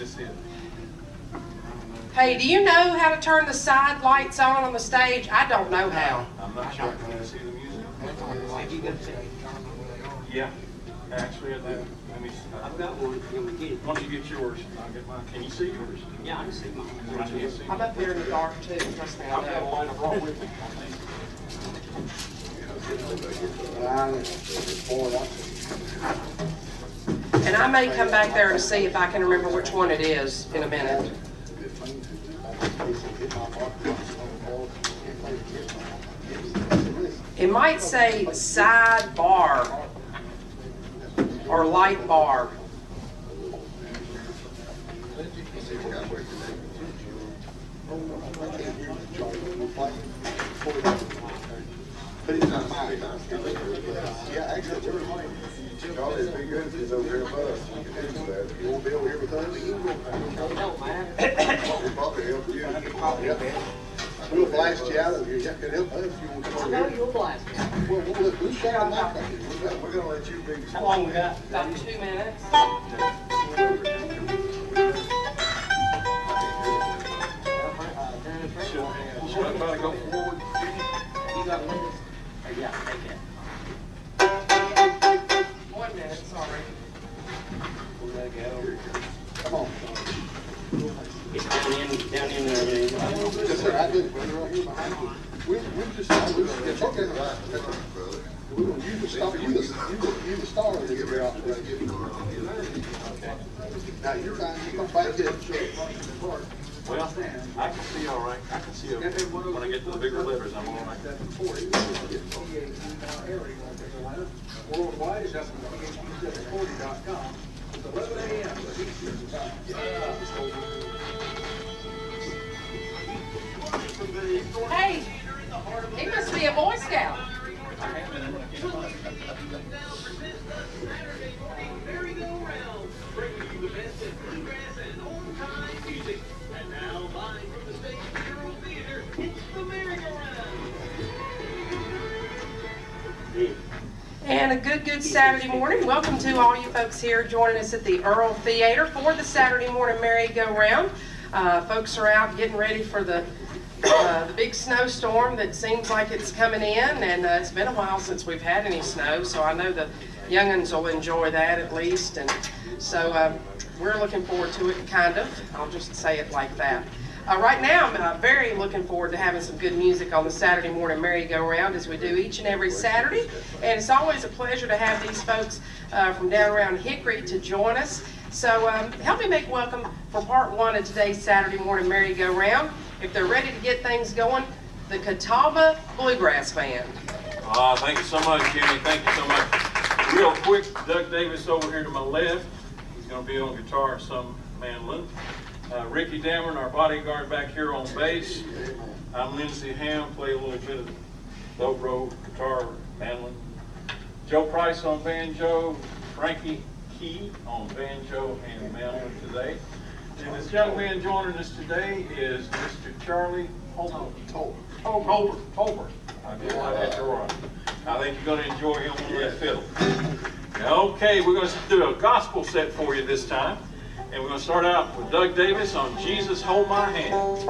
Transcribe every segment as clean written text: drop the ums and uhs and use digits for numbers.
this it? Hey, do you know how to turn the side lights on the stage? I don't know how. I'm not sure. Can I see the music? Yeah, actually I do. Let me see. I've got one. Once you get yours, I'll get mine. Can you see yours? Yeah, I can see mine. I can't see I'm mine. up here in the dark too. Trust me, I I've got a know. lighter brought with me. And I may come back there and see if I can remember which one it is in a minute. It might say side bar or light bar. But he's not mine. Yeah, actually, Charlie, it'd be good if he's over here with us. You can do that. You won't be over here with us? Don't matter. We'll probably help you. Yeah. We'll blast you out of here. You can help us if you want to come over No, here. you'll blast me. Well, we'll share on that. We're going to let you be. How long we got? About 2 minutes. Should everybody go forward? You got minutes? Yeah, take that. 1 minute, sorry. Come on. It's down in there. Yes, sir. I did. Right here behind you. We'll just get okay. We're going to use the star. You the star of this operation. Now you're fine. You come back here. Well, I can see all right. I can see when I get to the bigger letters, I'm all right. Worldwide is WPAQ740.com. It's 11 a.m. Hey, he must be a Boy Scout. Merry-Go-Round, bringing you the best of bluegrass and old-time music. And now, live from the stage of the Earl Theater, it's the Merry-Go-Round. And a good Saturday morning. Welcome to all you folks here joining us at the Earl Theater for the Saturday morning merry-go-round. Folks are out getting ready for the big snowstorm that seems like it's coming in, and it's been a while since we've had any snow, so I know the young'uns will enjoy that at least, and so we're looking forward to it, kind of. I'll just say it like that. Right now, I'm very looking forward to having some good music on the Saturday morning merry-go-round, as we do each and every Saturday. And it's always a pleasure to have these folks from down around Hickory to join us. So help me make welcome for part one of today's Saturday morning merry-go-round. If they're ready to get things going, the Catawba Bluegrass Band. Thank you so much, Jimmy. Thank you so much. Real quick, Doug Davis over here to my left. He's going to be on guitar and some mandolin. Ricky Dameron, our bodyguard back here on bass. I'm Lindsey Ham, play a little bit of dobro, guitar, mandolin. Joe Price on banjo, Frankie Key on banjo and mandolin today. And this young man joining us today is Mr. Charlie Tolbert. I did like that right. I think you're going to enjoy him on that fiddle. Okay, we're going to do a gospel set for you this time. And we're going to start out with Doug Davis on Jesus Hold My Hand.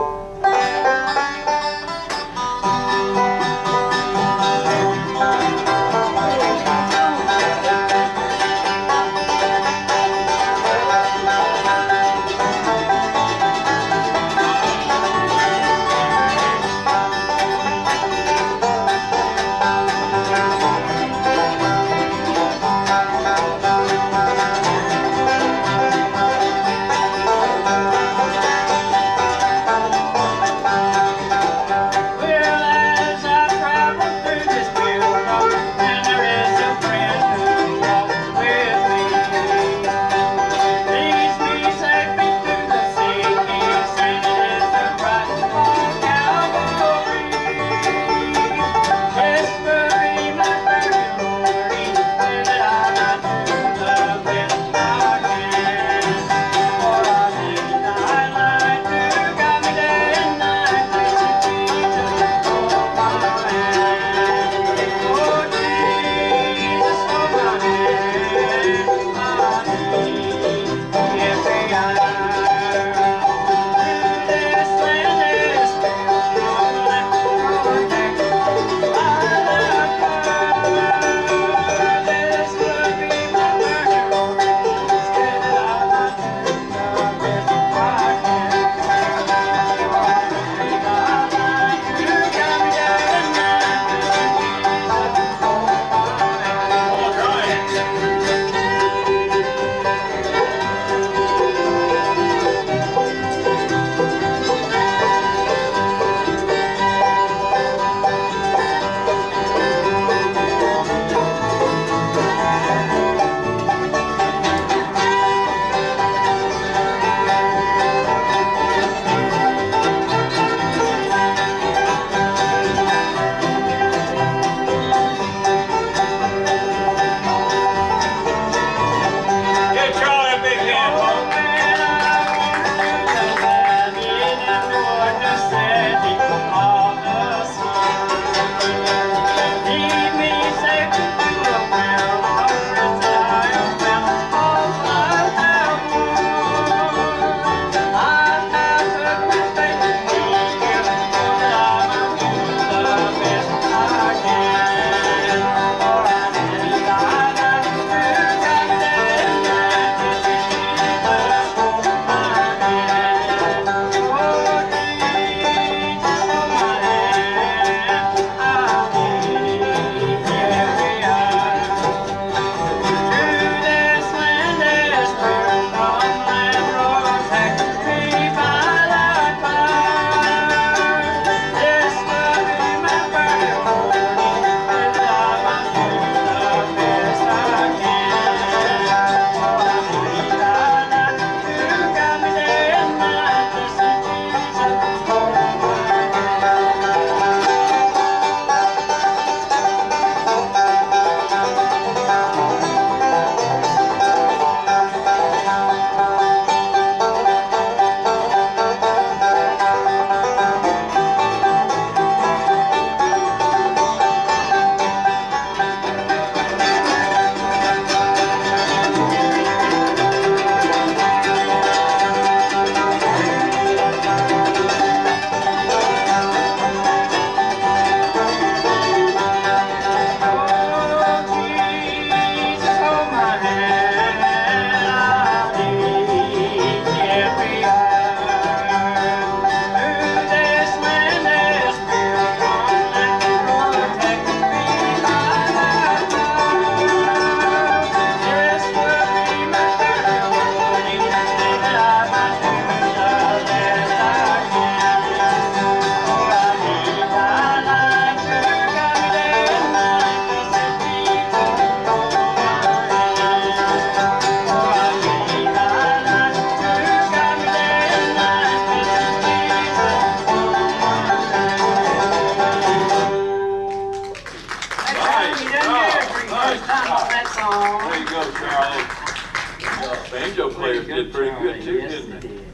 Our banjo players did pretty good too, Yes, didn't they they? did.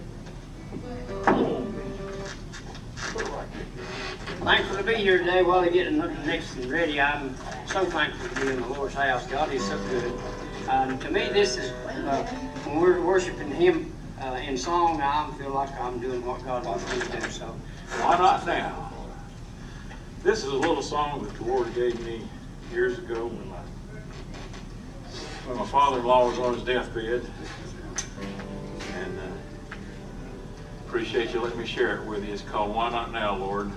Thankful to be here today while they're getting the next and ready. I'm so thankful to be in the Lord's house. God is so good. To me, this is, when we're worshiping Him in song, I feel like I'm doing what God wants me to do. So, Why not now? This is a little song that the Lord gave me years ago when my father-in-law was on his deathbed. And appreciate you letting me share it with you. It's called Why Not Now, Lord.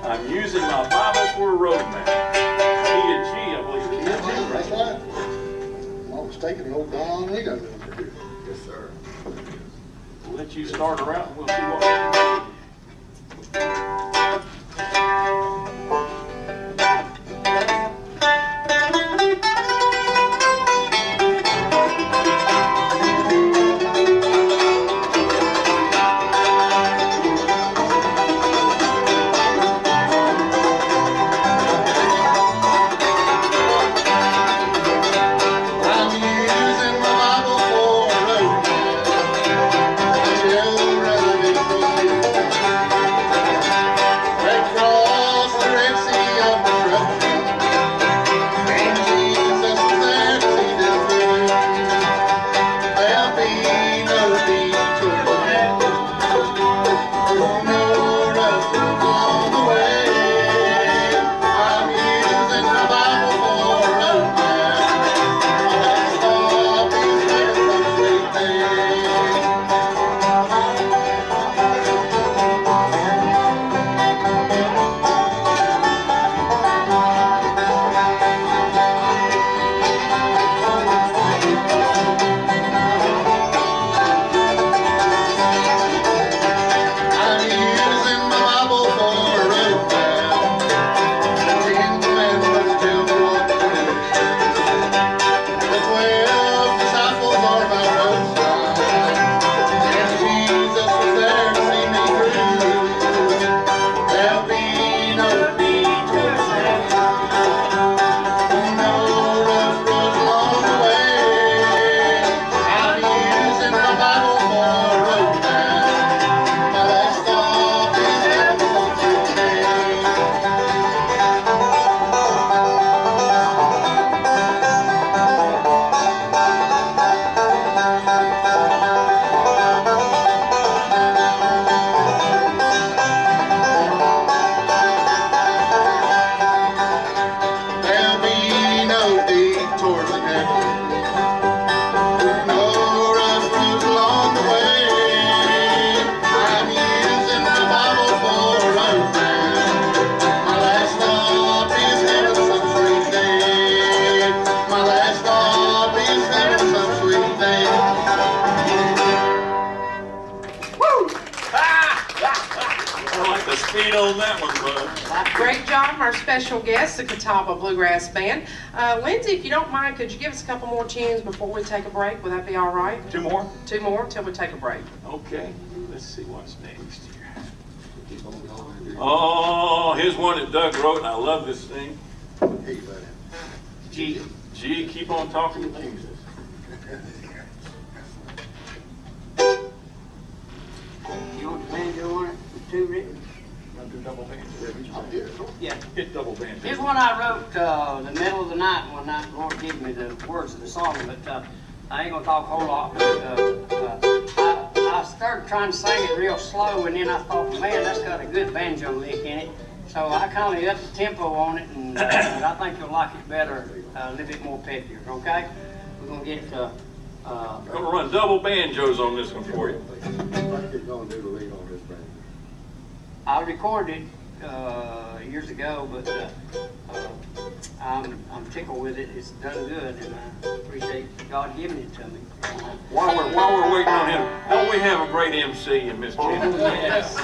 I'm using my Bible for a roadmap. T&G, I believe it is. That's right. If I'm not mistaken, old Don Lino over here. Yes, sir. We'll let you start her out and we'll see what we can do. I'm using my Bible for a roadmap. I shall ride it for you. on that one, bud. Great job, our special guest, the Catawba Bluegrass Band. Lindsay, if you don't mind, could you give us a couple more tunes before we take a break? Would that be all right? 2 more? 2 more till we take a break. Okay, let's see what's next here. Oh, here's one that Doug wrote, and I love this thing. G. G, keep on talking to Jesus. You want the banjo on it? With 2 written? I'll do double banjo. Yeah. Hit double banjo. Here's one I wrote the middle of the night one night. The Lord gave me the words of the song, but I ain't gonna talk a whole lot. But, I started trying to sing it real slow, and then I thought, man, that's got a good banjo lick in it. So I kind of upped the tempo on it, and but I think you'll like it better, a little bit more peppier. Okay? We're gonna get I'm gonna run double banjos on this one for you. I recorded it years ago, but I'm tickled with it. It's done good, and I appreciate God giving it to me. While we're waiting on him, don't we have a great MC in Miss Janet? Yes. I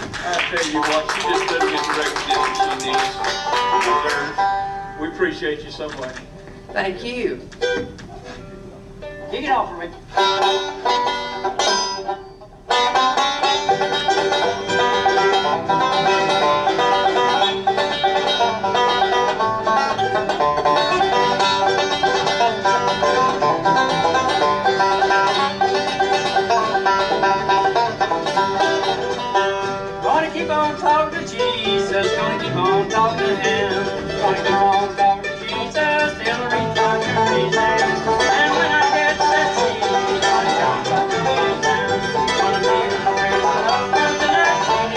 tell you what, she just doesn't get the recognition she needs. We appreciate you so much. Thank you. Kick it off for me. Gonna keep on talking to Jesus, gonna keep on talking to Him, gonna keep on talking to Jesus till I reach my destination. And when I get to that sea, gonna keep on talking to Him, gonna be in the praise of the next city in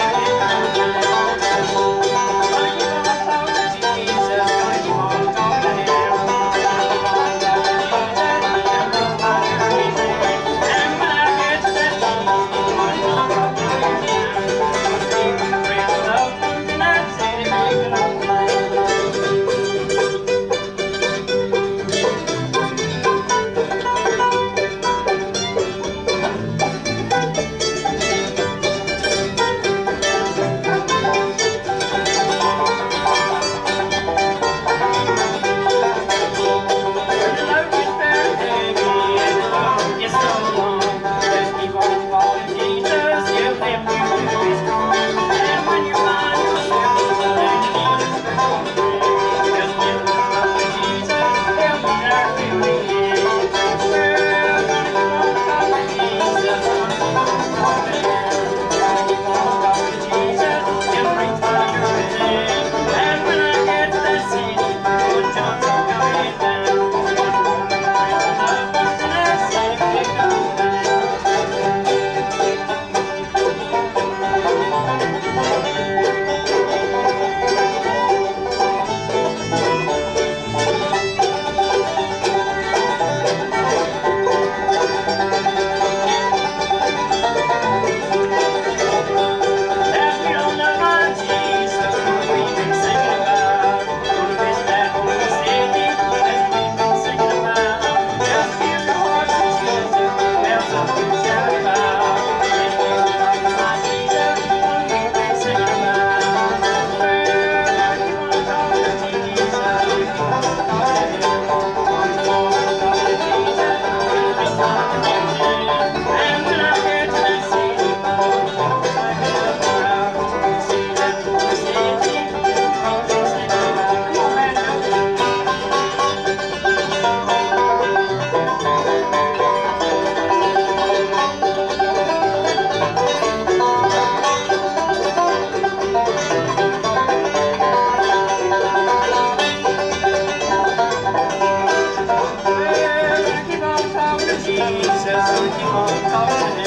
gonna keep on talking to Jesus, gonna keep on talking to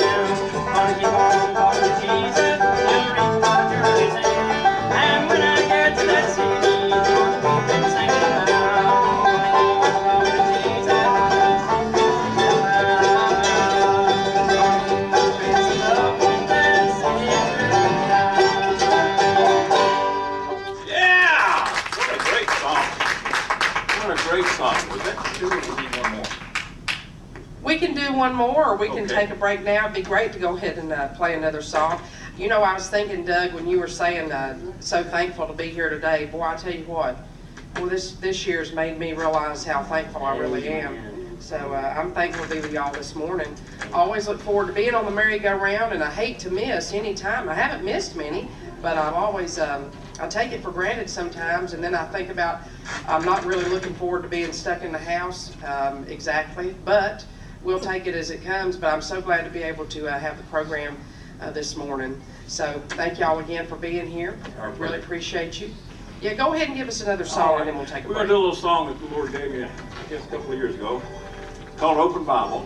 Him, gonna keep on talking to Jesus till I reach my destination. And when I get to that sea, gonna keep on talking to Him. We can do one more, or we can Okay. take a break now. It'd be great to go ahead and play another song. You know, I was thinking, Doug, when you were saying so thankful to be here today, boy, I tell you what, well, this year's made me realize how thankful I really am. So I'm thankful to be with y'all this morning. I always look forward to being on the merry-go-round, and I hate to miss any time. I haven't missed many, but I've always, I take it for granted sometimes, and then I think about, I'm not really looking forward to being stuck in the house exactly, but we'll take it as it comes. But I'm so glad to be able to have the program this morning. So thank y'all again for being here. Our Really pleasure. appreciate you. Yeah, go ahead and give us another song, and then we'll take a We're break. going to do a little song that the Lord gave me, I guess, a couple of years ago, called Open Bible.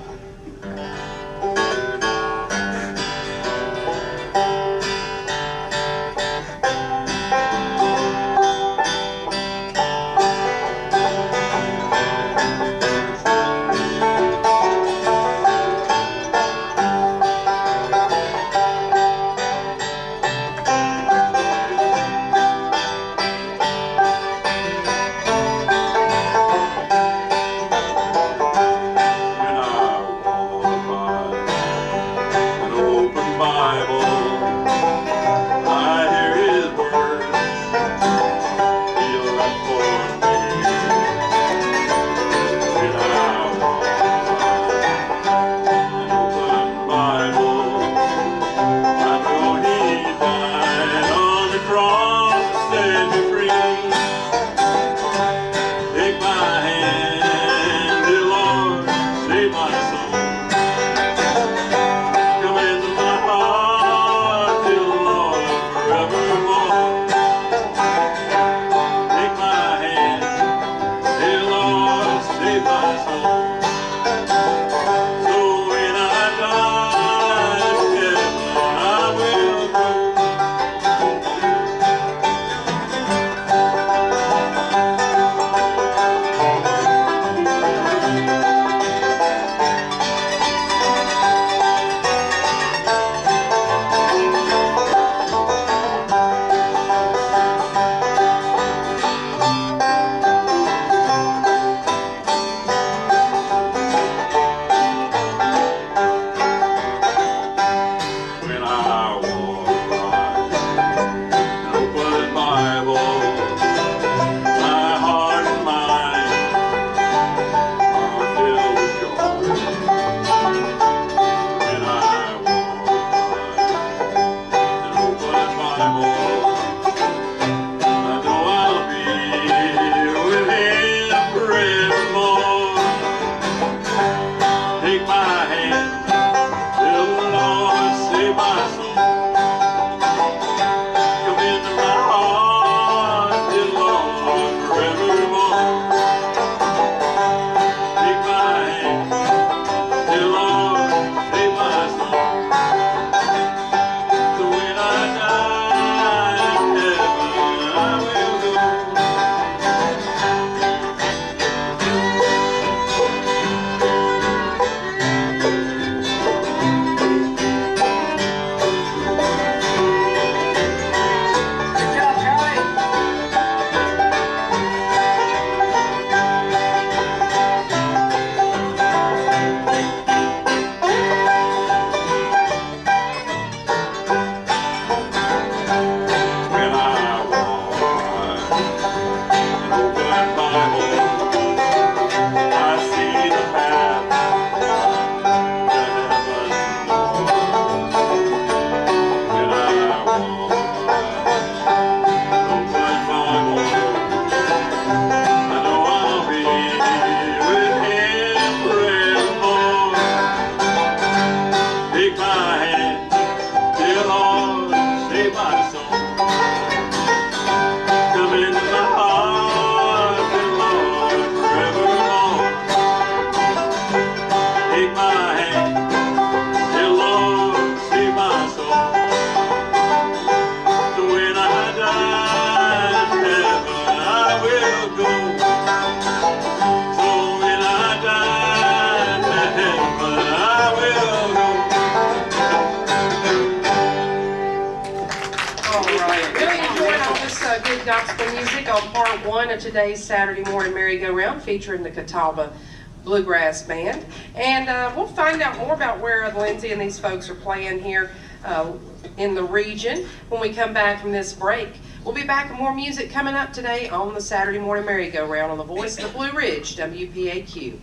Gospel music on part one of today's Saturday morning merry-go-round featuring the Catawba Bluegrass Band. And we'll find out more about where Lindsay and these folks are playing here in the region when we come back from this break. We'll be back with more music coming up today on the Saturday Morning Merry-Go-Round on the Voice of the Blue Ridge, WPAQ.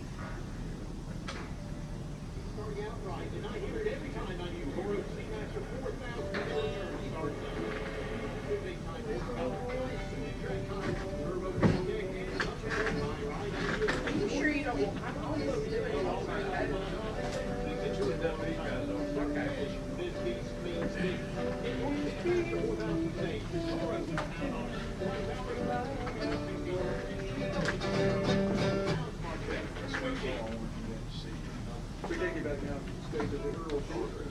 We take you back now to the stage of the Earl Theater.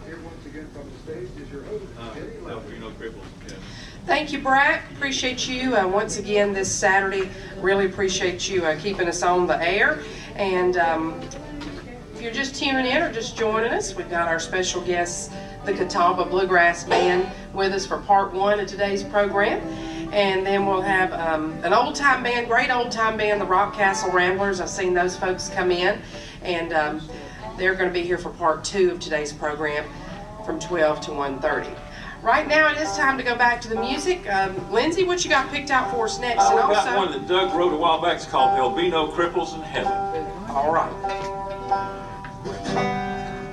Here once again from the stage is your host, Thank you, Brad. Appreciate you once again this Saturday. Really appreciate you keeping us on the air. And if you're just tuning in or just joining us, we've got our special guests, the Catawba Bluegrass Band, with us for part one of today's program. And then we'll have an old-time band, great old-time band, the Rock Castle Ramblers. I've seen those folks come in, and they're going to be here for part two of today's program from 12 to 1:30. Right now it is time to go back to the music. Lindsay, what you got picked out for us next? I've And got also, one that Doug wrote a while back. It's called There'll Be No Cripples in Heaven. all right.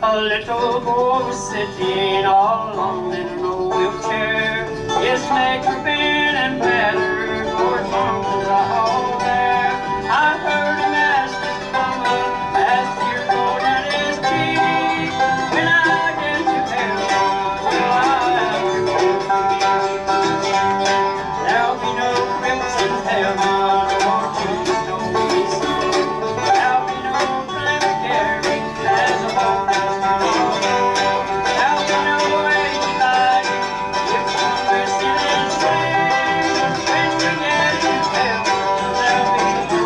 A little boy was sitting all alone in an old wheelchair. His legs were bent and battered, for his arms was all there. I heard him ask his mama as tears rolled down his cheek, when I get to heaven, will I have your peace? There'll be no cripples in heaven, or Jesus told me so. There'll be no private carry as a walk down the street. There'll be no way to hide if we're sinning straight. When we get to heaven, there'll be no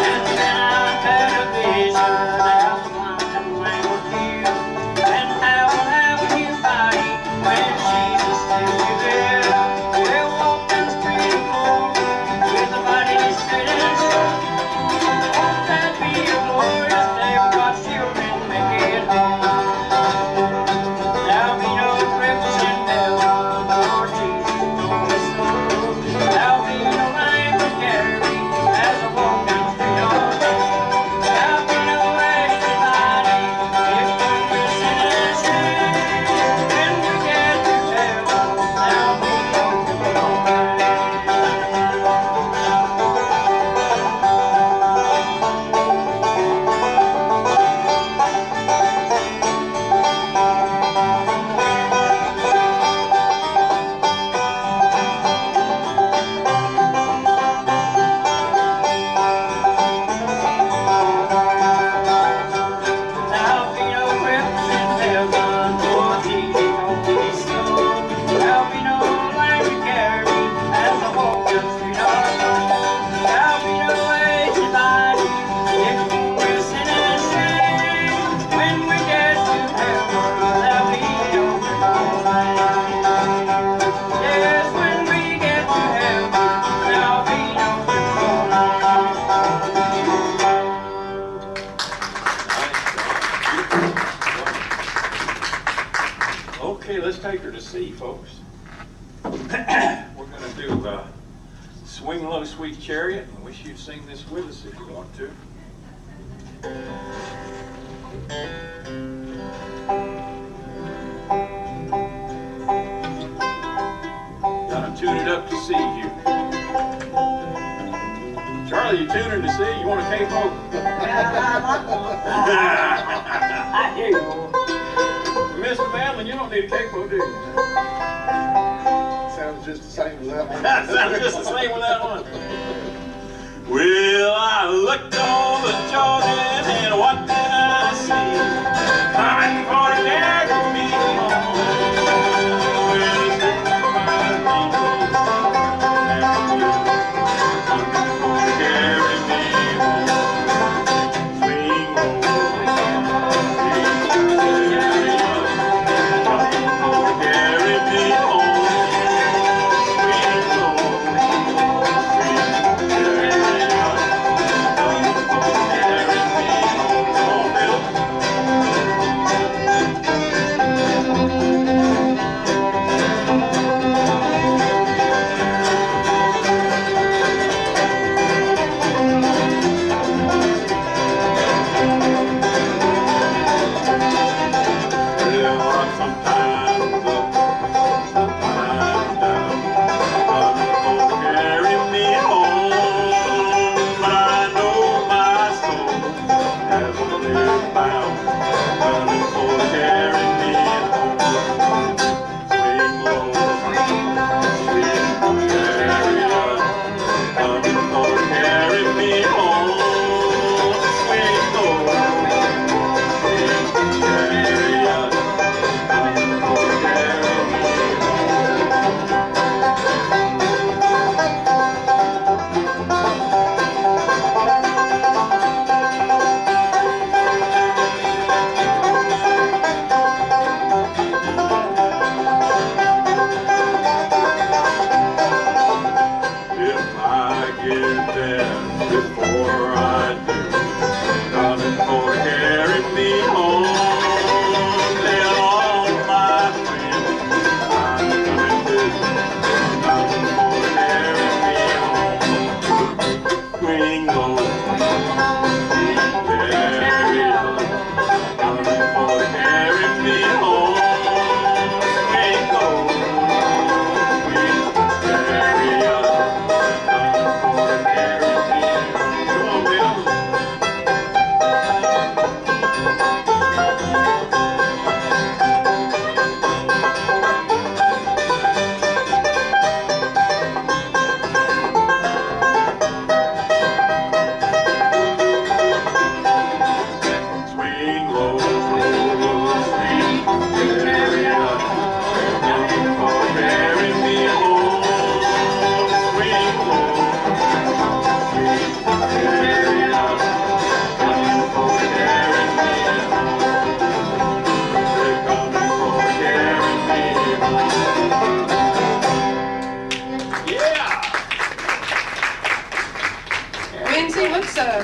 And then I had a vision out blind languid view, and how we'll have a new body when Jesus says you will. We'll walk down the street of glory with the body straight and strong. Won't that be a glorious day when God's children make it home? There'll be no cripples in heaven, Lord Jesus told me so. There'll be no lame to carry as I walk down the street all day. There'll be no wasted body if we're sinning straight. When we get to heaven, there'll be no There'll be no cripples in heaven, Lord Jesus told me so. There'll be no lame to carry as I walk down the street alone. There'll be no wasted body if we're sinning straight. When we get to heaven, there'll be no cripples. Yes, when we get to heaven, there'll be no Okay, let's take her to sea, folks. We're going to do Swing Low, Sweet Chariot, and wish you'd sing this with us if you want to. Gotta tune it up to see you. Charlie, you tuning to see? You want a capo? I hear you. Mr. Madeline, you don't need a capo, do you? Sounds just the same as that one. Sounds just the same with that one. Well, I looked over Jordan, and what did I see? Coming for to carry me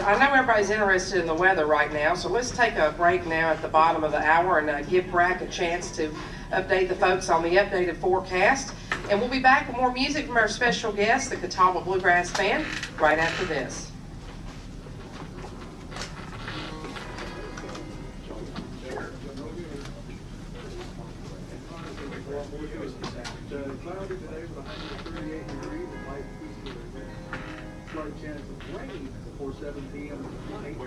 I know everybody's interested in the weather right now, so let's take a break now at the bottom of the hour and give Brack a chance to update the folks on the updated forecast. And we'll be back with more music from our special guest, the Catawba Bluegrass Band, right after this. Cloudy today with 138 degrees and light slight chance of rain before 7 p.m. tonight. If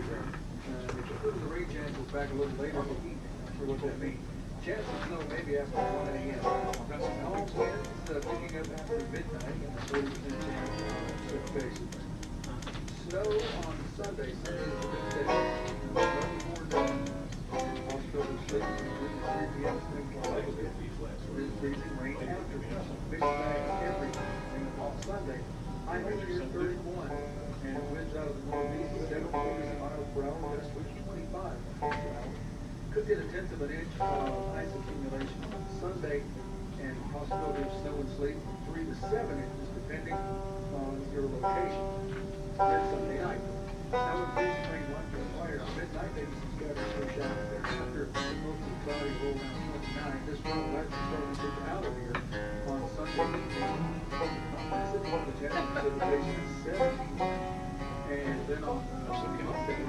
you put the rain chances back a little later in the evening, not sure what that means. Chance of snow maybe after 1 a.m. All winds picking up after midnight and a 40% chance of precipitation. Snow on Sunday. Sunday is a big day. More than possibility of sleep between 3 p.m. and 6 p.m. Freezing rain after mixed bag everything on Sunday. High here 31 and winds out of the northeast 70 miles per hour, west wind 25 miles per hour. Could get a tenth of an inch of ice accumulation on Sunday and possibility of snow and sleet from 3 to 7 inches depending on your location. Then Sunday night. Snow and freezing rain 1 to fire. Midnight, maybe some scattered snow showers there. After mostly cloudy, roll around 29. This will let us starting to get out of here on Sunday evening. The chance of precipitation is 17. And then on Monday,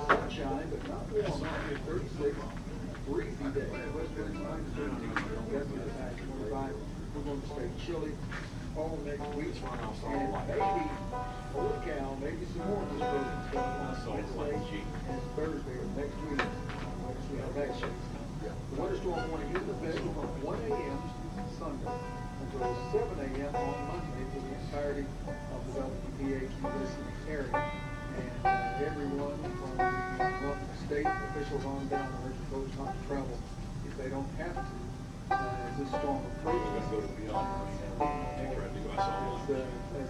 sunshine, but not warm. 36. Breezy day. West winds 9 to 13. That's the high 25. We're going to stay chilly all next week. And maybe, holy cow, maybe some more of this Wednesday and Thursday of next week. Let's see how that shakes. The winter storm warning is in effect from 1 a.m. Sunday until 7 a.m. on Monday for the entirety of the WPAQ listening area. And everyone from the state officials on down urge folks not to travel if they don't have to. As this storm approaches, as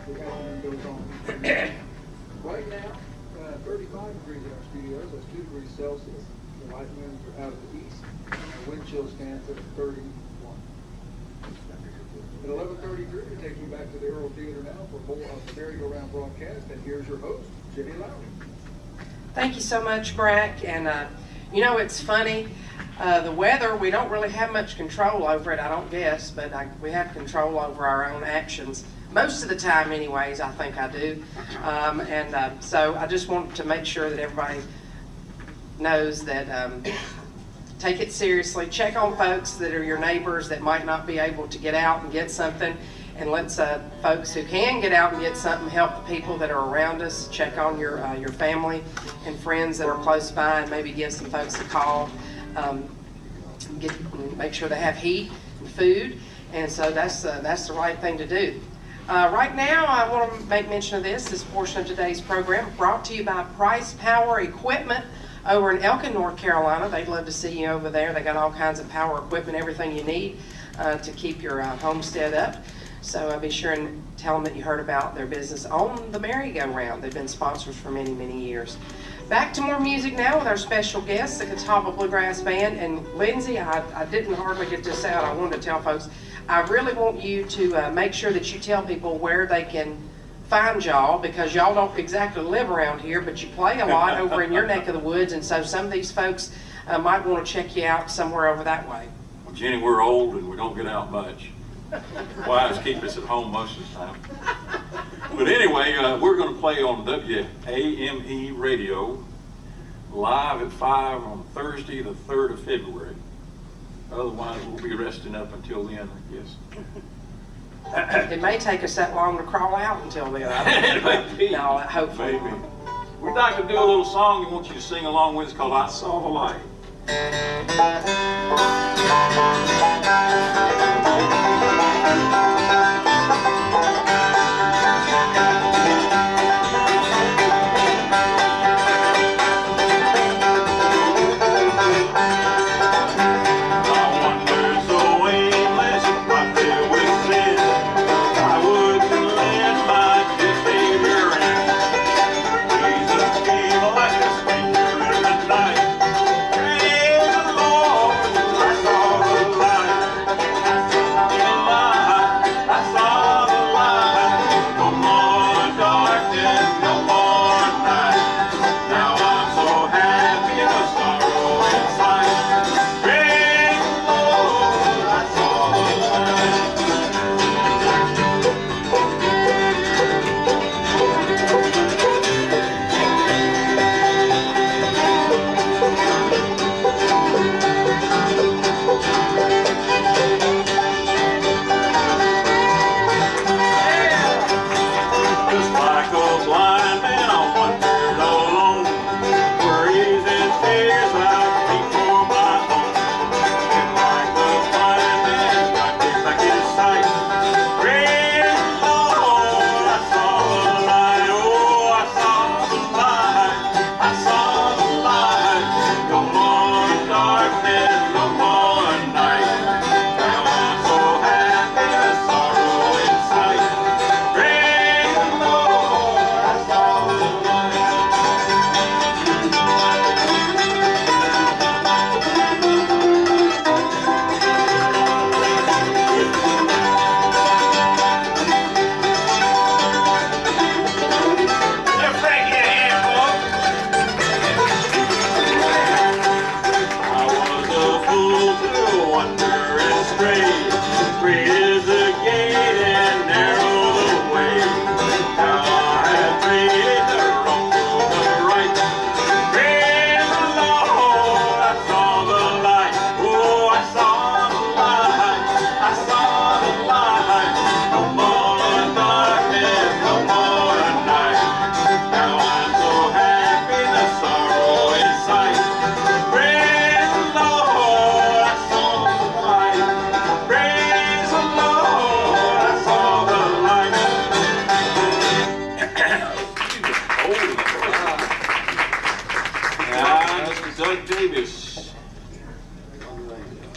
the afternoon goes on. Right now, 35 degrees in our studios. That's 2 degrees Celsius. The light winds are out of the east. The wind chill stands at 31. At 11:33, we take you back to the Earl Theater now for more of the Merry-Go-Round broadcast. And here's your host, Jenny Lowry. Thank you so much, Brack. And you know, it's funny. The weather, we don't really have much control over it, I don't guess, but we have control over our own actions. Most of the time, anyways, I think I do. So I just want to make sure that everybody knows that take it seriously. Check on folks that are your neighbors that might not be able to get out and get something. And let's folks who can get out and get something help the people that are around us. Check on your family and friends that are close by, and maybe give some folks a call. Make sure they have heat and food, and so that's the right thing to do. Right now, I want to make mention of this portion of today's program brought to you by Price Power Equipment over in Elkin, North Carolina. They'd love to see you over there. They got all kinds of power equipment, everything you need to keep your homestead up. So be sure and tell them that you heard about their business on the Merry-Go-Round. They've been sponsors for many, many years. Back to more music now with our special guest, the Catawba Bluegrass Band. And Lindsay, I didn't hardly get this out. I wanted to tell folks, I really want you to make sure that you tell people where they can find y'all, because y'all don't exactly live around here, but you play a lot over in your neck of the woods, and so some of these folks might want to check you out somewhere over that way. Well, Jenny, we're old and we don't get out much. Wives keep us at home most of the time. But anyway, we're going to play on WAME radio live at 5 on Thursday, the 3rd of February. Otherwise, we'll be resting up until then, I guess. It may take us that long to crawl out until then. No, hopefully. Maybe. We'd like to do a little song and want you to sing along with us called I Saw the Light.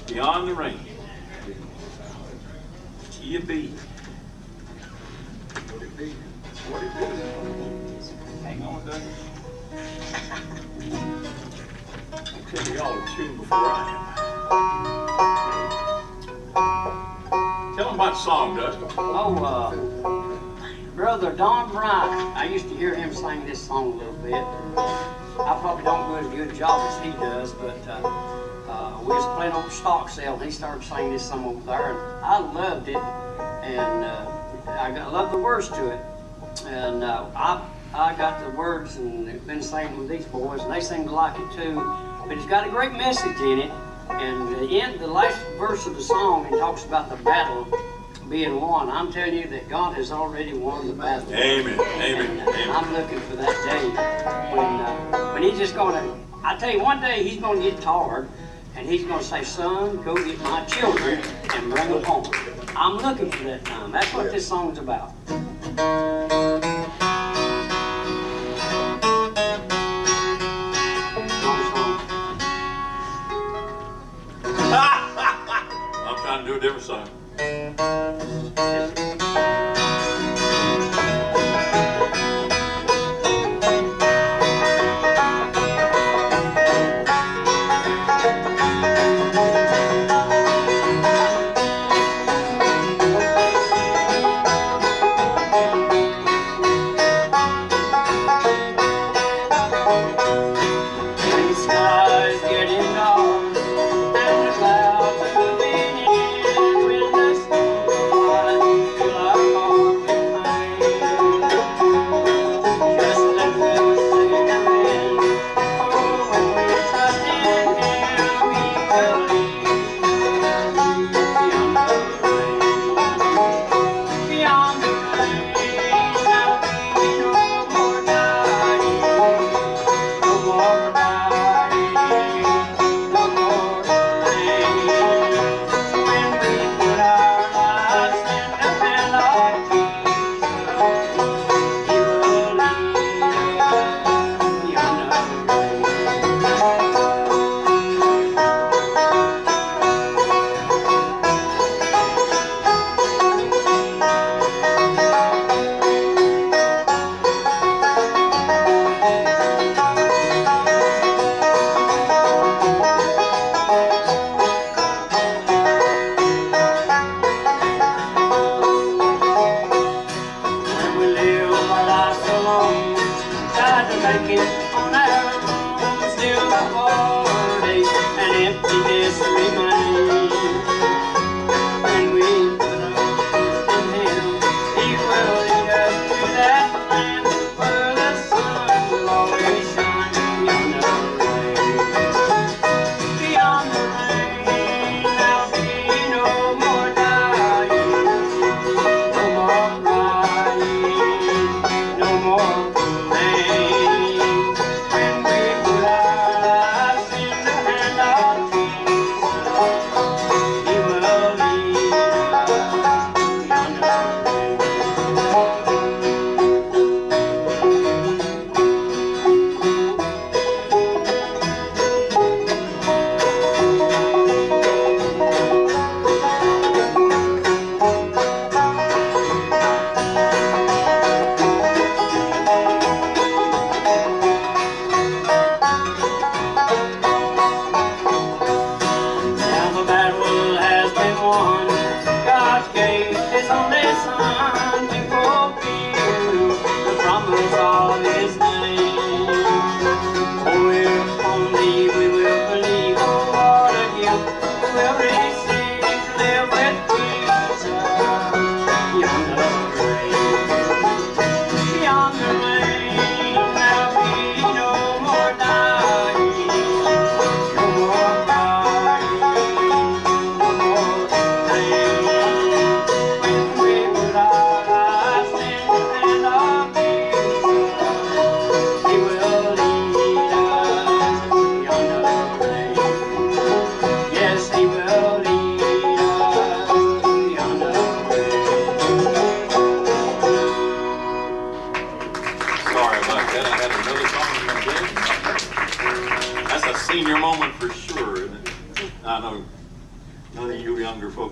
Beyond the Rain. Key of B. What it be? Hang on, Doug. I'll tell y'all a tune before I am. Tell them about the song, Doug. Oh, Brother Don Bryant. I used to hear him sing this song a little bit. I probably don't do as good a job as he does, but we was playing on the stock sale, and he started singing this song over there, and I loved it, and I love the words to it, and I got the words and been singing with these boys, and they seem to like it too. But it's got a great message in it, And the last verse of the song, it talks about the battle being won. I'm telling you that God has already won the battle. Amen. Amen. And I'm looking for that day when He's just gonna. I tell you, one day He's gonna get tired, and He's gonna say, "Son, go get my children and bring them home." I'm looking for that time. That's what this song's about. I'm trying to do a different song.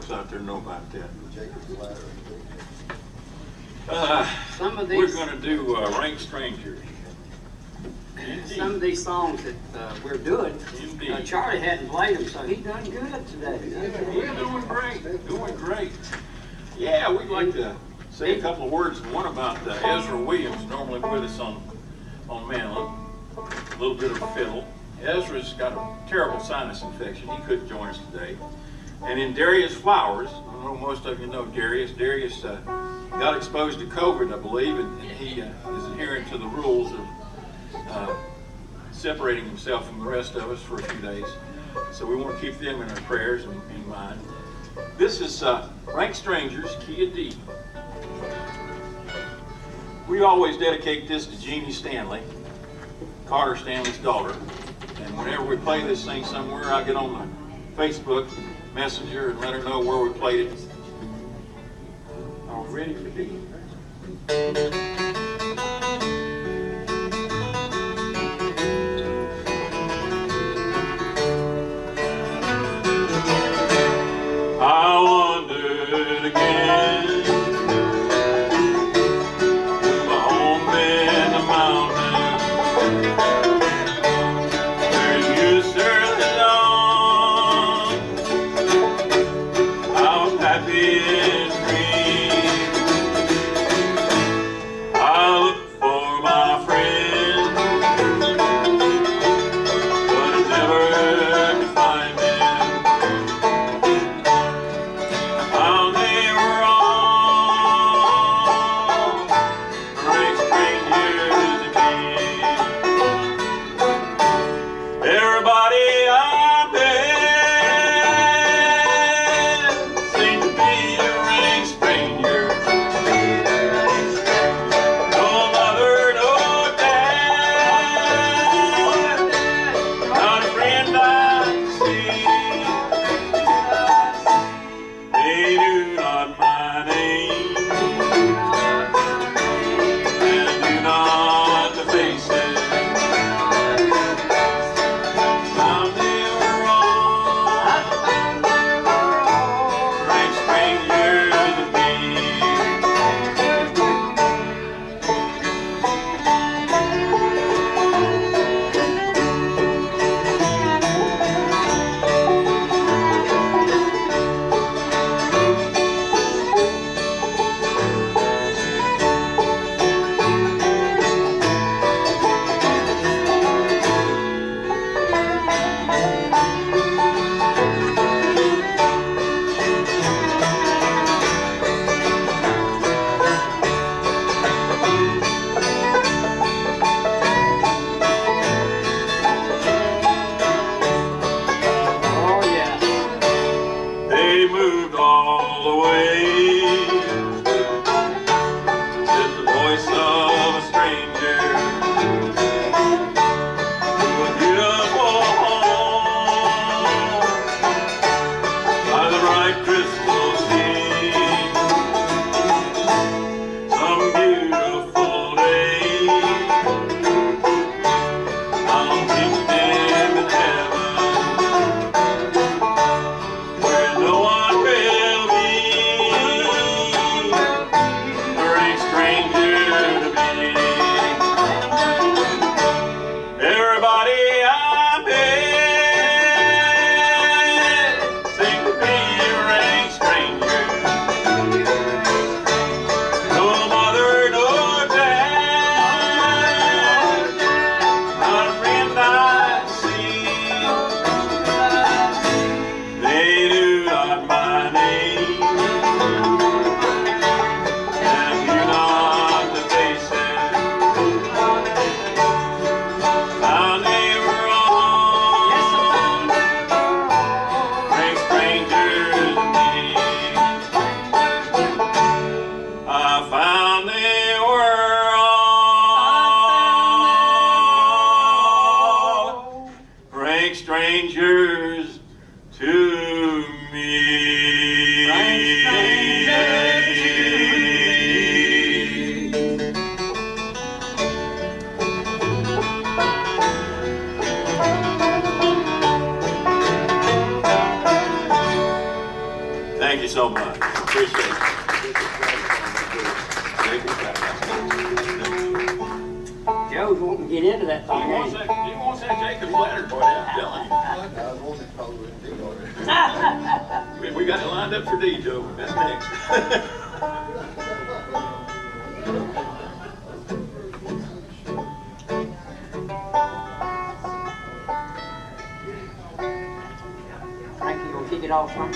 Out there know about that. We're going to do Rank Stranger. Some of these songs that we're doing, Charlie hadn't played them, so he done good today. We're doing great, doing great. Yeah, we'd like to say a couple of words. One about Ezra Williams, normally with us on mandolin. A little bit of fiddle. Ezra's got a terrible sinus infection. He couldn't join us today. And in Darius Flowers, I know most of you know Darius. Darius got exposed to COVID, I believe, and he is adhering to the rules of separating himself from the rest of us for a few days. So we want to keep them in our prayers and in mind. This is Rank Strangers, Key of D. We always dedicate this to Jeannie Stanley, Carter Stanley's daughter. And whenever we play this thing somewhere, I get on the Facebook Messenger and let her know where we played it. Are we ready for D? I wandered again to my home in the mountains, where you served the dawn. I was happy and free. I looked for my friends, but I never could find them. Strangers to me. Thank you so much. Appreciate it. Joe's wanting to get into that thing. He wants that Jacob letter, boy, I'm telling you. We got it lined up for D, Joe. That's next. Frank, you gonna kick it off, Frank?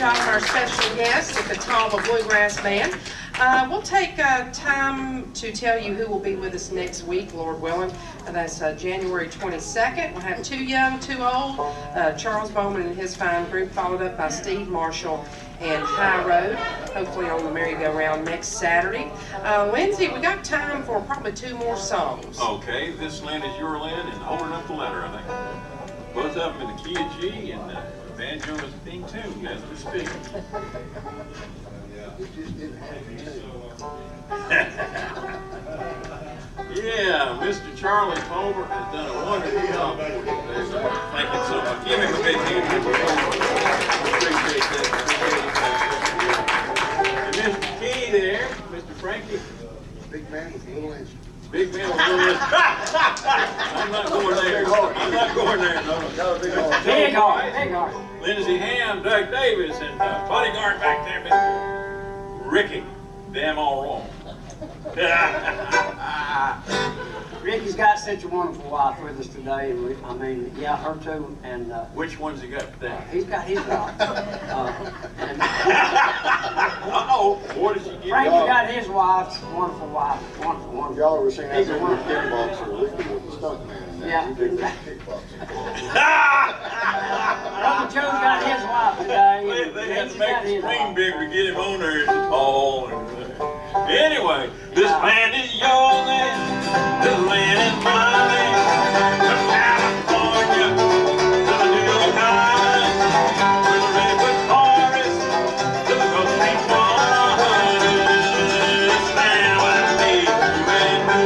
job, our special guest at the Talma Bluegrass Band. We'll take time to tell you who will be with us next week, Lord willing. That's January 22nd. We'll have 2 young, 2 old, Charles Bowman and his fine group, followed up by Steve Marshall and High Road, hopefully on the merry-go-round next Saturday. Lindsay, we got time for probably 2 more songs. Okay, this Lynn is your Lynn, and holding up the letter, I think. Both of them in the key of G, and the banjo is being tuned as we speak. Yeah, Mr. Charlie Palmer has done a wonderful job for you. Thank you so much. Give him a big hand. Appreciate that. And Mr. Key there, Mr. Frankie. Big man with a little instrument. Big man with a little I'm not going there. I'm not going there. No. Big heart, big heart. Lindsey Ham, Doug Davis, and bodyguard back there, Mr. Ricky. Damn all wrong. Ricky's got such a wonderful wife with us today, and yeah, her too, and Which one's he got today? he's got his wife. Uh-oh, what did she get? Frankie got his wife, wonderful wife, wonderful. Y'all were saying He's that a was a wonderful. kickboxer, Ricky was a stuntman. Yeah. He did kickboxing. Brother Joe's got his wife today. They had to He's make got the his screen wife. bigger to get him on there. It's tall. Anyway, this land is your land. This land is my land. From California to the New York Island, to the redwood forest, to the Gulf Stream waters. This land was made for you and me.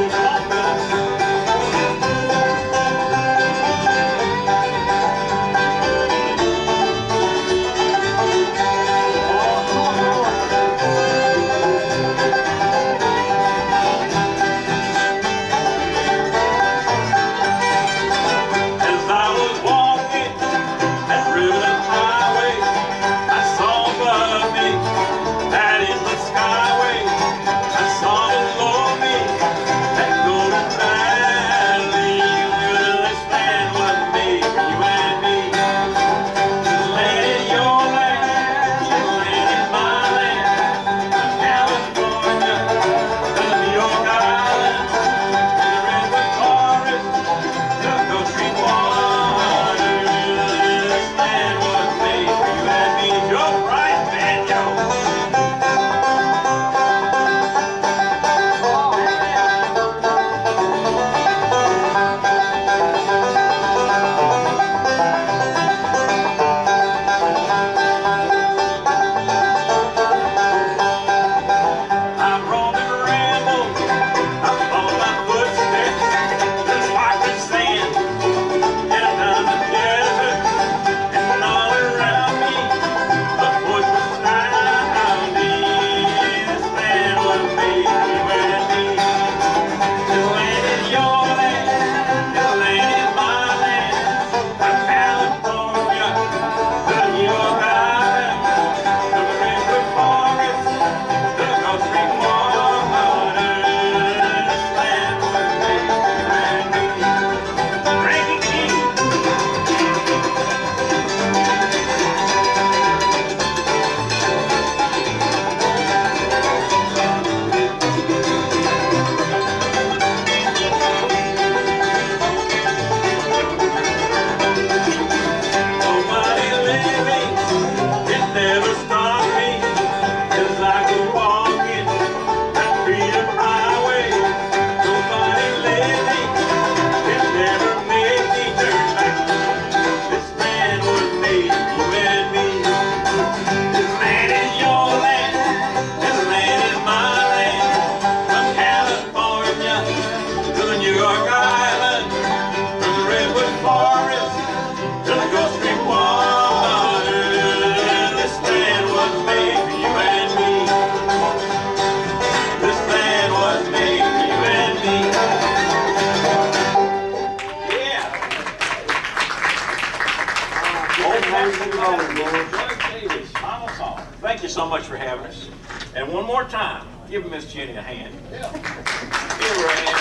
Thank you so much for having us. And one more time, give Miss Jenny a hand. Yeah. Give her a hand.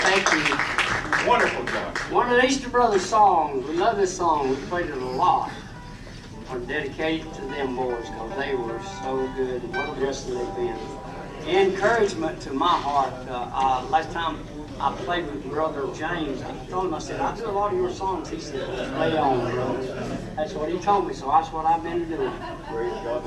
Thank you. Wonderful job. One of the Easter Brothers songs. We love this song. We played it a lot. are dedicated to them boys because they were so good and what a blessing they've been. Encouragement to my heart. Last time I played with Brother James, I told him, I said, I do a lot of your songs. He said, play on, brother. That's what he told me, so that's what I've been doing. Praise God.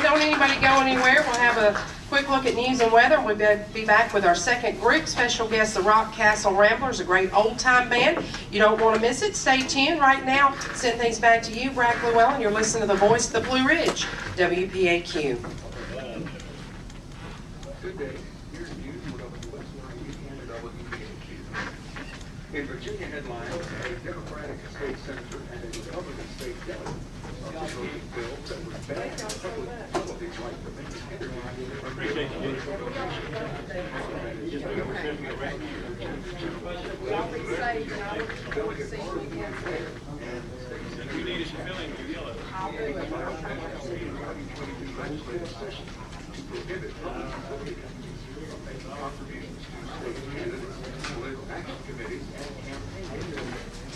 Don't anybody go anywhere. We'll have a quick look at news and weather. We'll be back with our second group. Special guest, the Rock Castle Ramblers, a great old-time band. You don't want to miss it. Stay tuned. Right now, send things back to you, Brad Llewellyn. You're listening to the voice of the Blue Ridge, WPAQ. Good day. Here's news for WSYU and WPAQ. In Virginia headlines, a Democratic state senator and a Republican state delegate are proposing bills that would ban public like domestic energy. Appreciate you. If you need us filling, you yell at us. I'll do it. To prohibit contributions to state candidates, political action committees, and campaigns.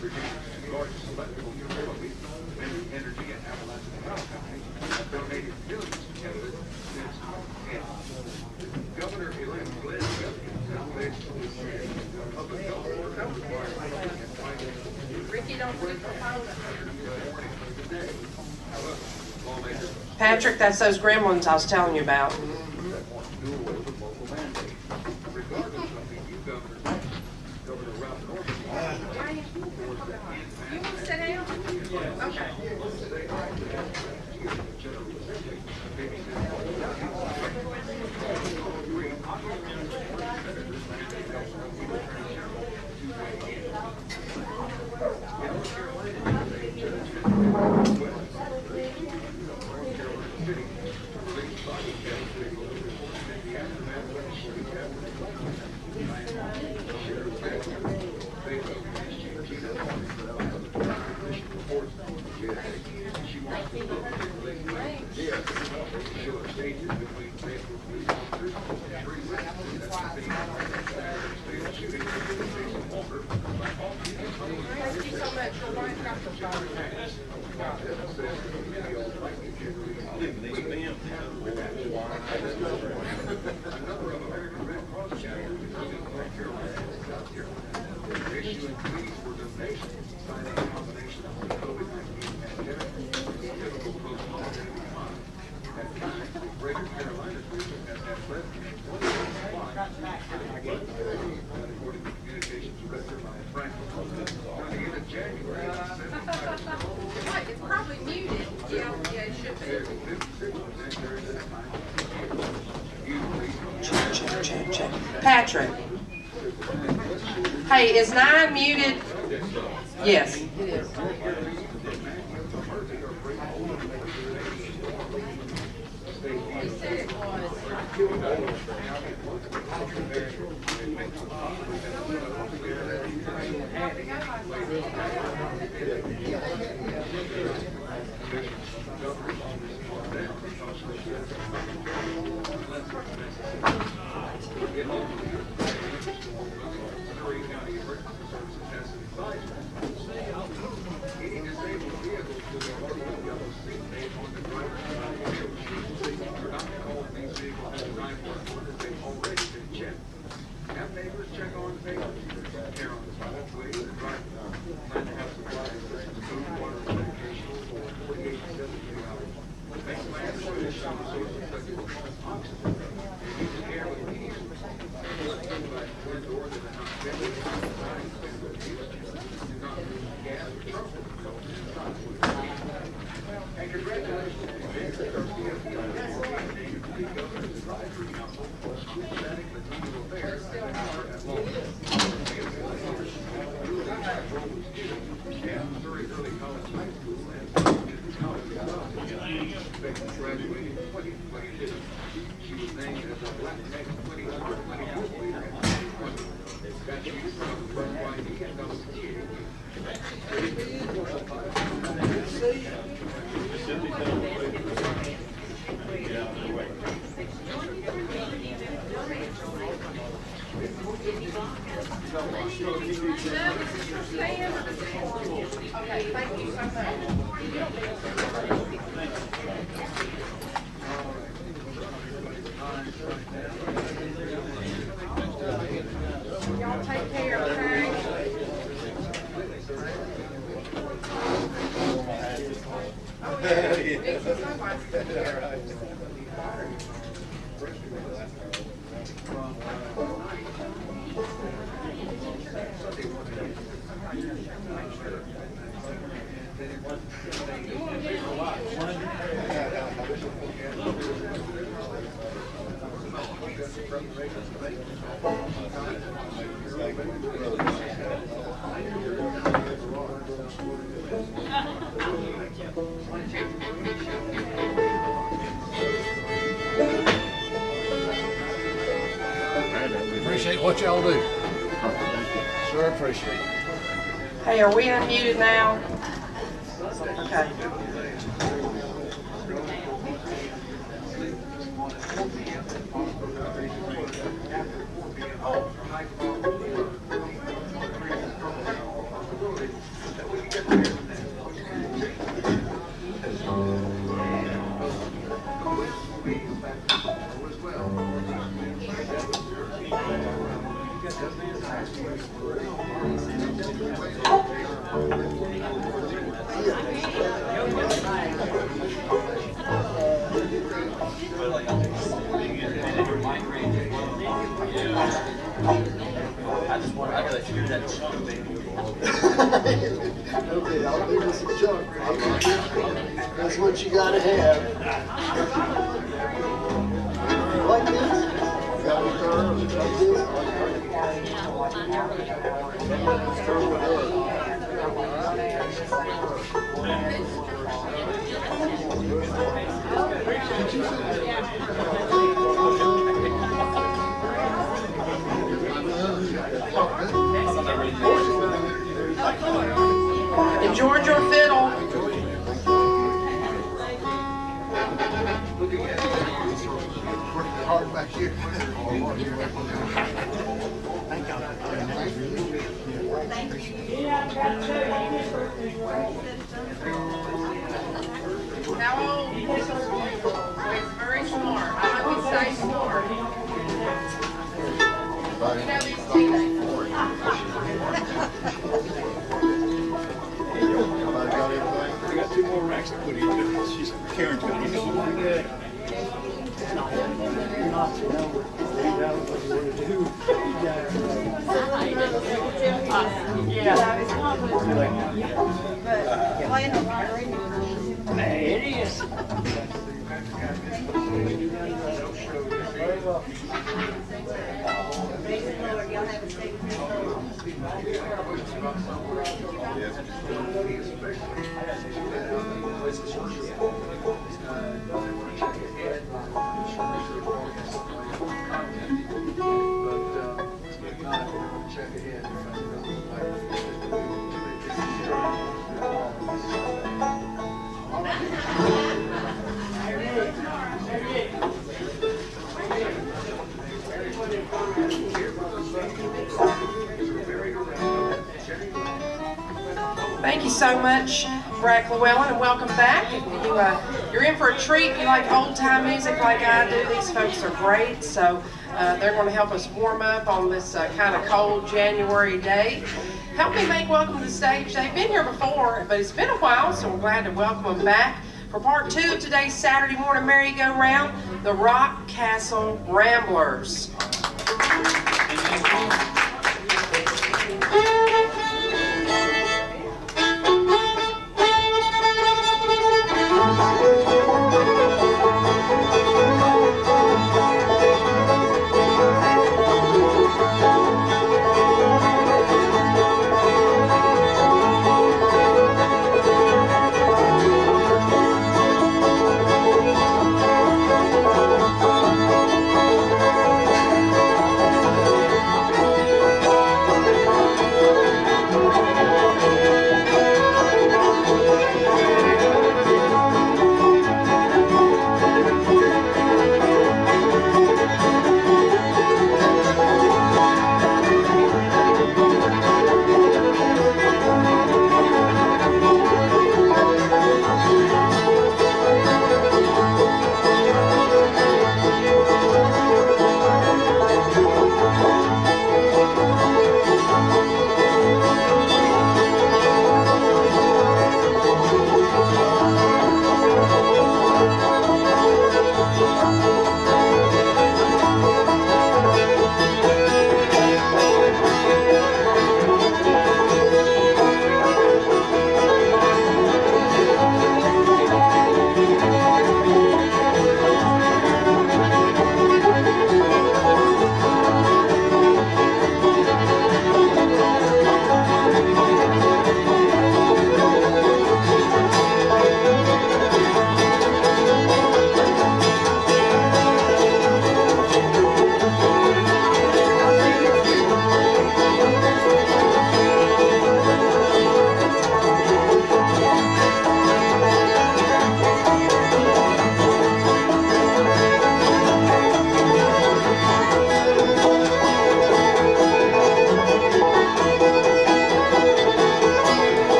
Virginia's largest electrical utility, Energy and Appalachian Power Company, have donated millions to candidates since 2010. Governor-elect Glenn now faces public health requirements and financial. Ricky, don't forget the phone. However, lawmakers Patrick, that's those gremlins I was telling you about. that want to do away with local mandates. Regardless of the new governor, Governor Ralph Norman, You want to sit down? Okay. stages between faithful police officers and 3 witnesses at the fatal shooting of Jason Walker by all Thank you so much. Your wife got the phone. Another of American Red Cross chapters in North Carolina and South Carolina issuing pleas for donations, citing a combination of the COVID-19 pandemic and typical post-pandemic economy. At times, the Greater Carolinas region has had less than 20 supplies, according to communications director Ryan Franklin. Coming in January, It's probably muted. Yeah, it should be. Patrick. Hey, is 9 muted? Yes, it is. He said it was. Have neighbors check on the papers. Care on the way to the drive. Plan to have supplies of food, water, medication for 48 to 72 hours. Make plans for additional resources such as oxygen. And use care with medium. Put doors in the house. Do not use gas or trouble. And congratulations to Jason Garcia, the Governor's Advisory Council for Systematic Latino Affairs. Missouri Early College High School and college graduated in 2022. She was named as a Latinx 2024 leader in 2020. Graduated from YD and WPAQ. Okay, thank you so much. Y'all take care, okay? Oh, yeah. Fix the sunglasses. Appreciate what y'all do. Sure appreciate it. Hey, are we unmuted now? Okay. I gotta hear that song, baby. Okay, I'll give you some junk. That's what you gotta have. Like this? Got a guitar like this? And George or fiddle. How old? It's very smart. I would say smart. You know these teenagers. I got 2 more racks to put in. She's Karen's got it. It is. Thank you so much, Brad Llewellyn, and welcome back. If you're in for a treat, you like old-time music like I do, these folks are great. So they're going to help us warm up on this kind of cold January day. Help me make welcome to the stage. They've been here before, but it's been a while, so we're glad to welcome them back. For part 2 of today's Saturday morning merry-go-round, the Rock Castle Ramblers.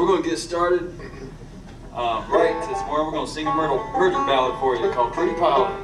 we're going to get started right this morning. We're going to sing a murder ballad for you called Pretty Polly.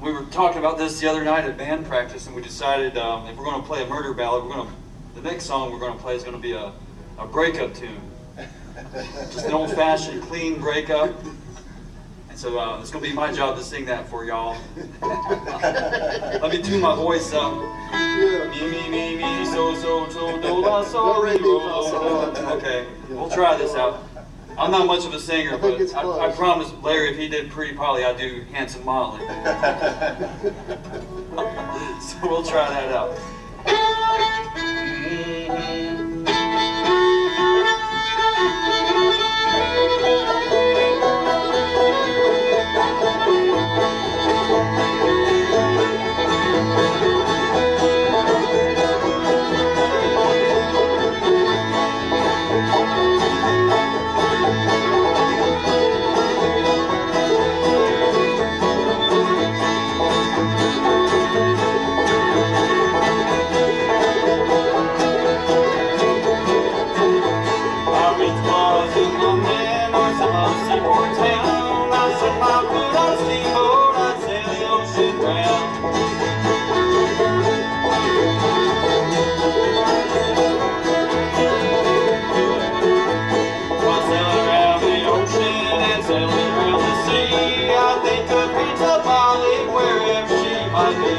We were talking about this the other night at band practice, and we decided if we're going to play a murder ballad, the next song we're going to play is going to be a breakup tune. Just an old-fashioned, clean breakup. And so it's going to be my job to sing that for y'all. Let me tune my voice up. Me, so, do, la, so, re, do, lo. Okay, we'll try this out. I'm not much of a singer, but I promised Larry if he did Pretty Polly, I'd do Handsome Molly. So we'll try that out. a seaport town. I'd set my foot on a steamboat, I'd sail the ocean round. While sailing around the ocean and sailing around the sea, I think of Princess Molly wherever she might be.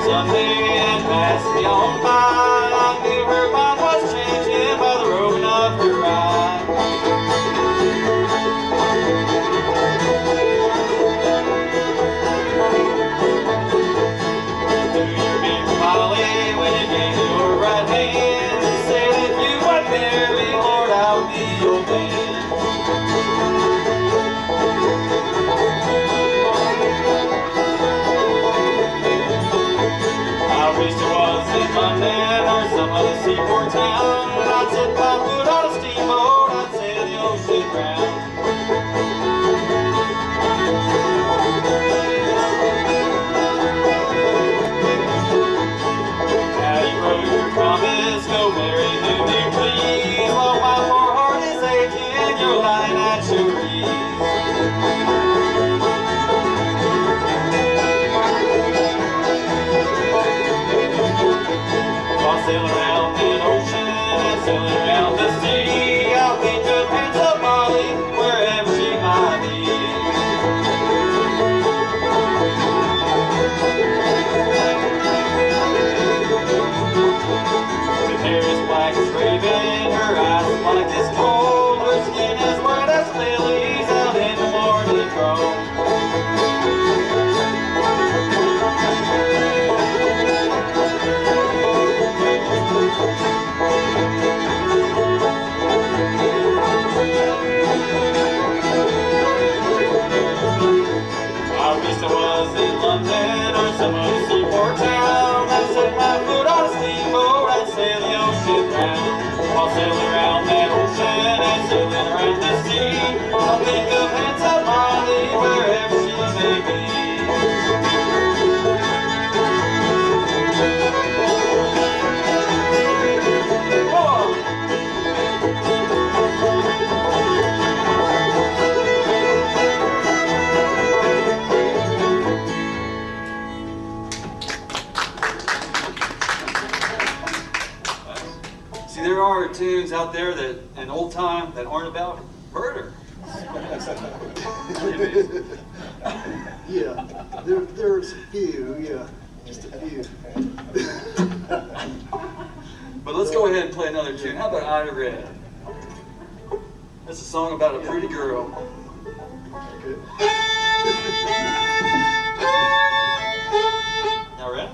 Sunday and passed me on by. I knew her mind was changing by the roving of her eye. Do your big Molly when you gave me your right hand. She said if you would marry, Lord, I would be your man. I wish it was in London or some other seaport town. I'd set my foot on a steamboat, I'd sail the ocean round. Now you broke your promise, go marry me, please. While my poor heart is aching, you're lying at your ease. I'll sail around the ocean and sail around the sea. I'll think of Princess Molly wherever she might be. Her hair is black as raven, her eyes are black as coal, her skin as white as lilies out in the morning grove. I wish I was in London or some other seaport town. I'd set my foot on a steamboat, I'd sail the ocean round. I'll sail around the ocean and sailing around the sea. I'll think of Princess Molly wherever she may be. See, there are tunes out there that in old time that aren't about murder. Yeah, there's a few, yeah, just a few. But let's go ahead and play another tune. How about Ida Red? That's a song about a pretty girl. Y'all ready?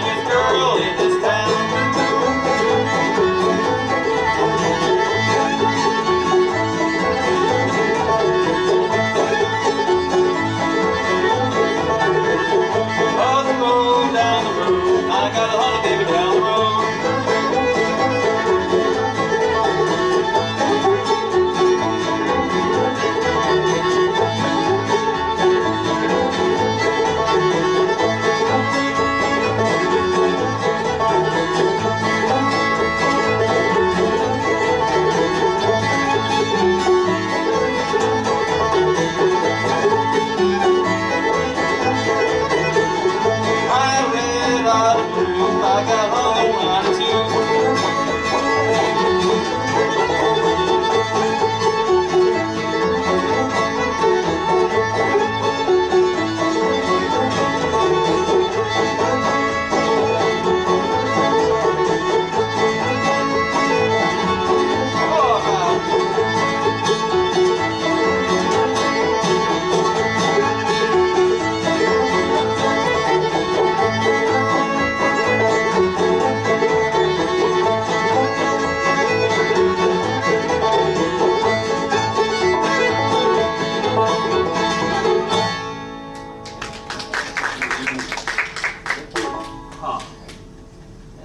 prettiest girl in this town. Up the road, down the road, I got a honey baby down the road. I got honey wine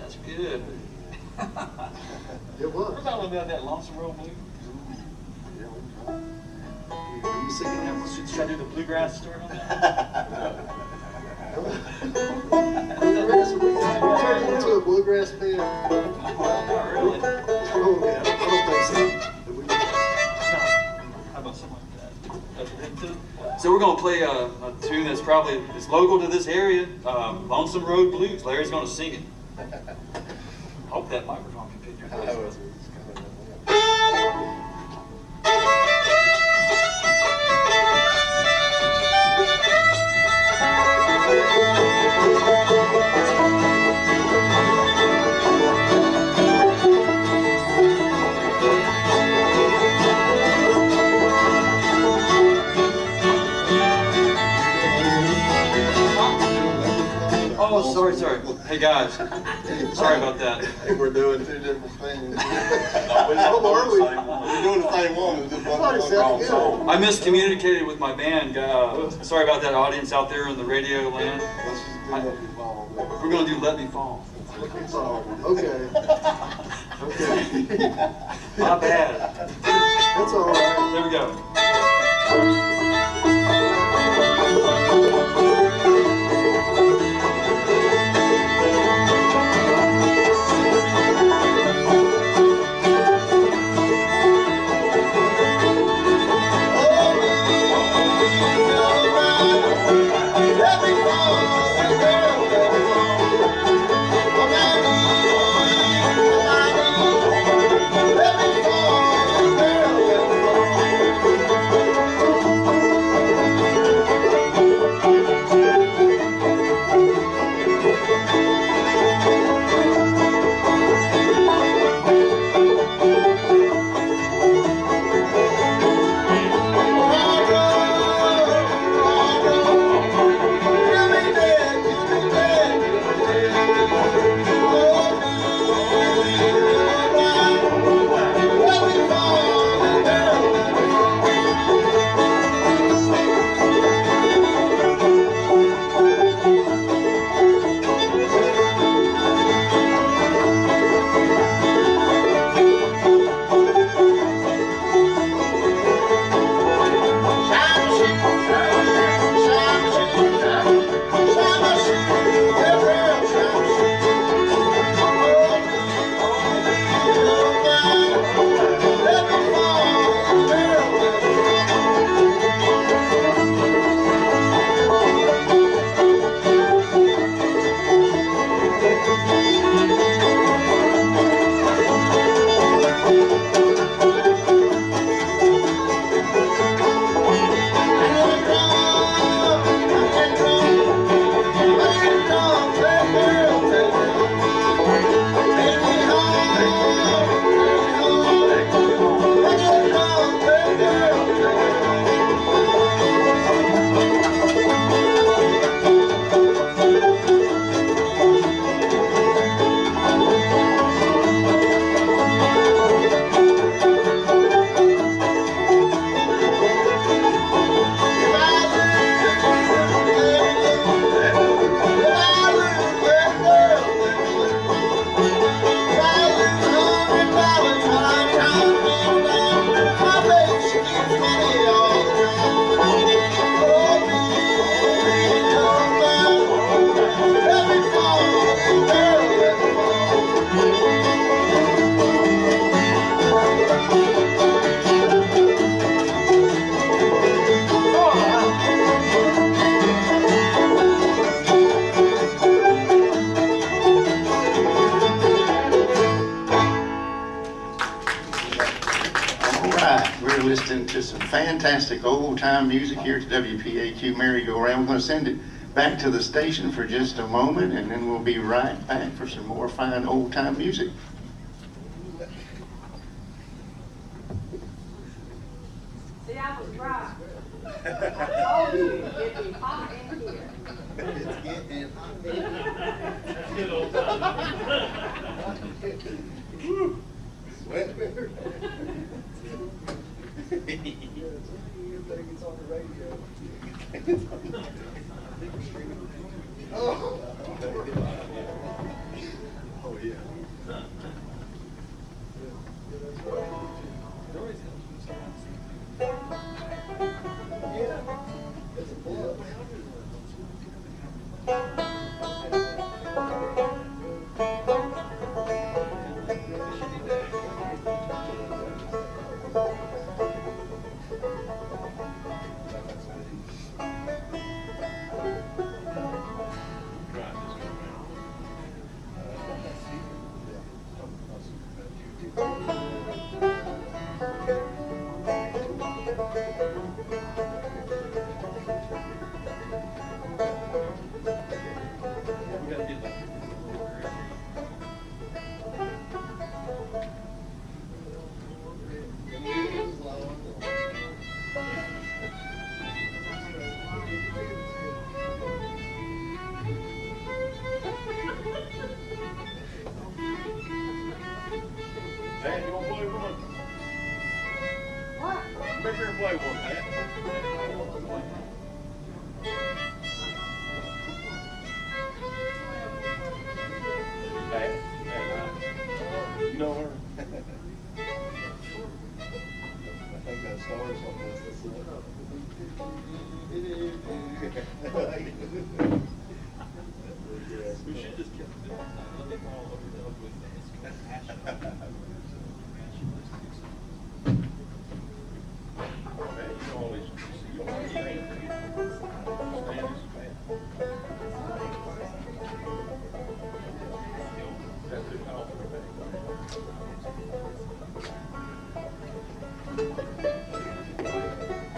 That's good. It was. We're talking about that Lonesome Road Blues. Are you singing that? Should I do the bluegrass story on that? Bluegrass, we turned into a bluegrass band. Not really. I don't think so. How about something like that? So we're going to play a tune that's probably is local to this area, Lonesome Road Blues. Larry's going to sing it. Hope that microphone can pick your voice. Oh, sorry. Hey guys, sorry about that. Hey, we're doing two different things. We're doing the same one. It's just one song. I miscommunicated with my band. Sorry about that, audience out there in the radio land. We're going to do Let Me Fall. Okay. Okay. My bad. That's all right. There we go. fantastic old-time music here to WPAQ Merry-Go-Round. We're going to send it back to the station for just a moment, and then we'll be right back for some more fine old-time music. See, I was right. I told you it'd be hot in here. It's getting hot. Good old time. Sweat better. It's on the radio. Oh. Oh, yeah. Yeah, it's a plus. Pat, you want to play one? What? Come here and play one, Pat. Pat, you know her? I think that stars on this. We should just keep it. Let me follow up with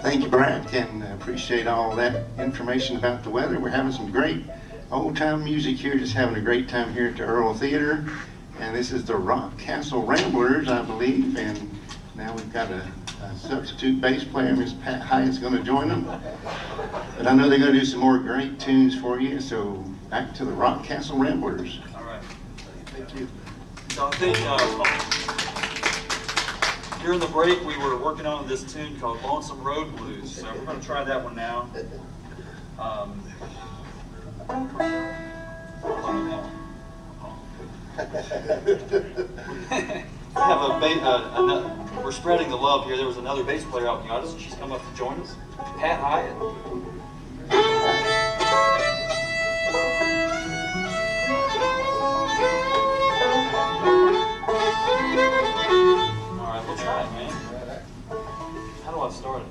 Thank you, Brad, and appreciate all that information about the weather. We're having some great old-time music here, just having a great time here at the Earl Theater. And this is the Rock Castle Ramblers, I believe, and now we've got a substitute bass player, Miss Pat Hyatt's going to join them. But I know they're going to do some more great tunes for you, so back to the Rock Castle Ramblers. All right. Thank you. So I think during the break we were working on this tune called Lonesome Road Blues. So we're going to try that one now. We're spreading the love here. There was another bass player out in the audience. She's come up to join us, Pat Hyatt. All right, we'll try it, man. How do I start it?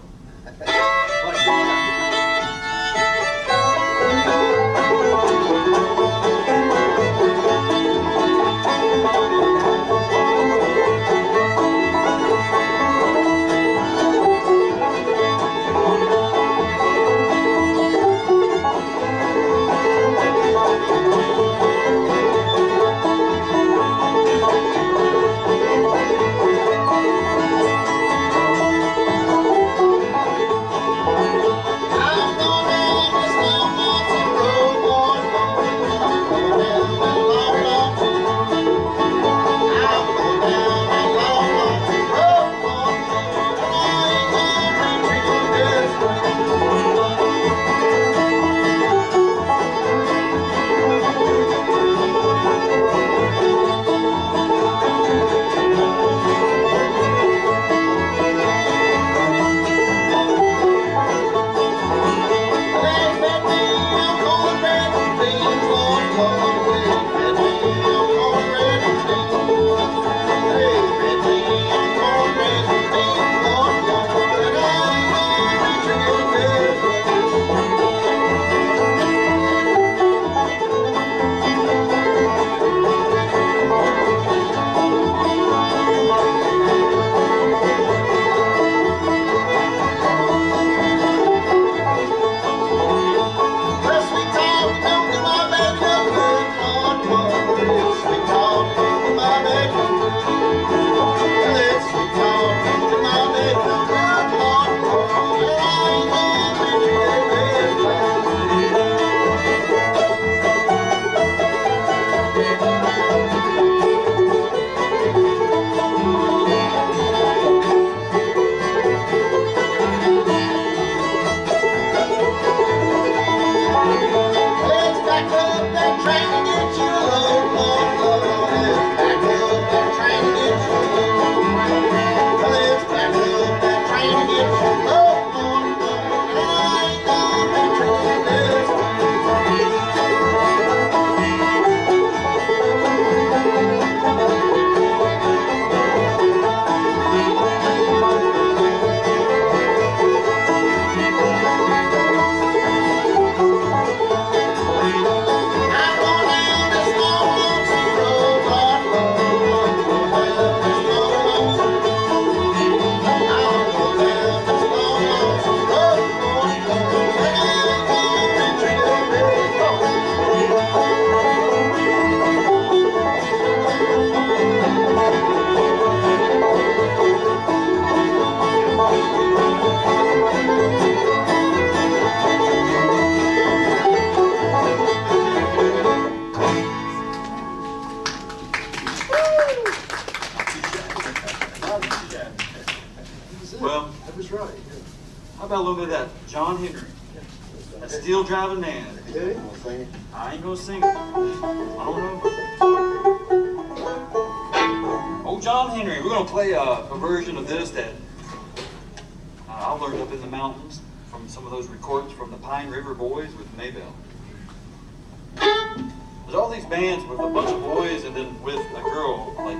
play that John Henry, that steel driving man. I ain't gonna sing it. I don't know. Old John Henry. We're gonna play a version of this that I learned up in the mountains from some of those recordings from the Pine River Boys with Maybelle. There's all these bands with a bunch of boys and then with a girl. Like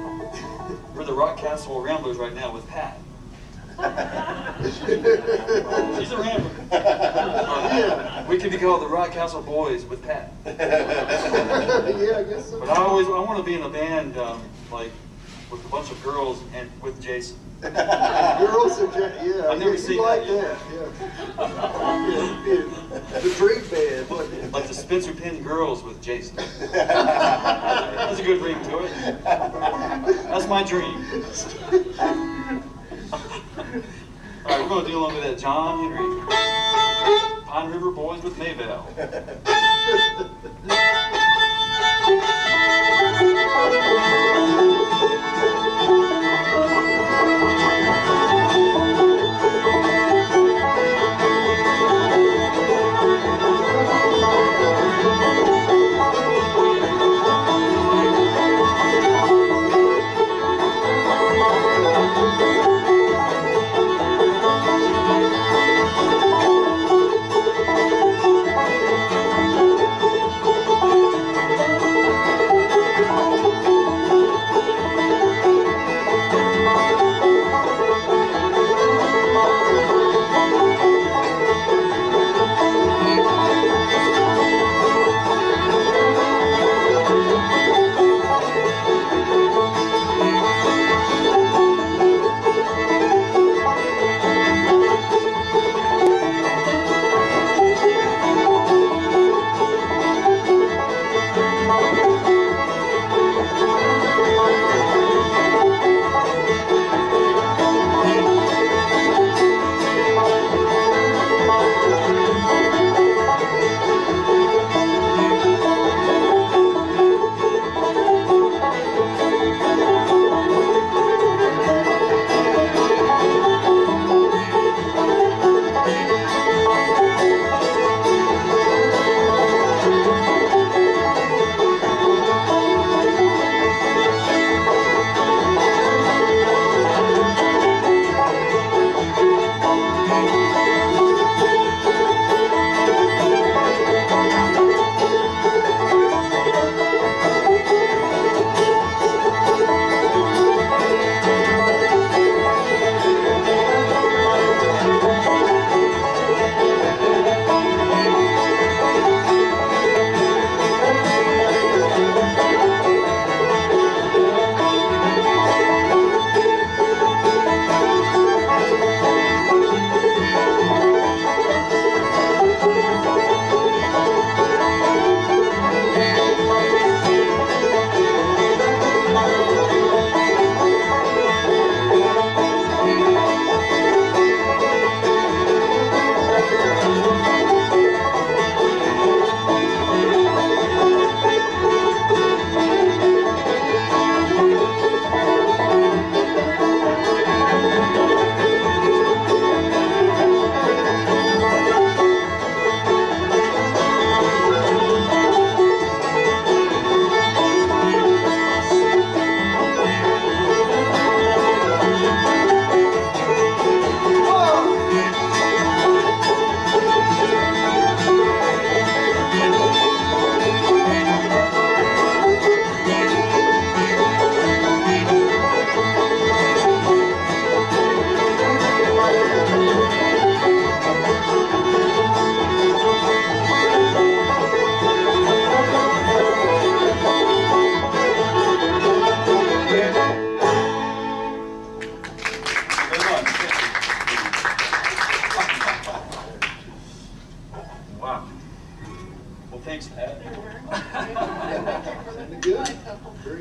we're the Rock Castle Ramblers right now with Pat. She's a rambler. We could be called the Rock Castle Boys with Pat. Yeah, I guess so. But I want to be in a band like with a bunch of girls and with Jason. Girls are yeah. I've never seen like that. Yeah. The dream band. Like the Spencer Penn Girls with Jason. That's a good ring to it. That's my dream. All right, we're going to do along with that John Henry. Pine River Boys with Maybelle.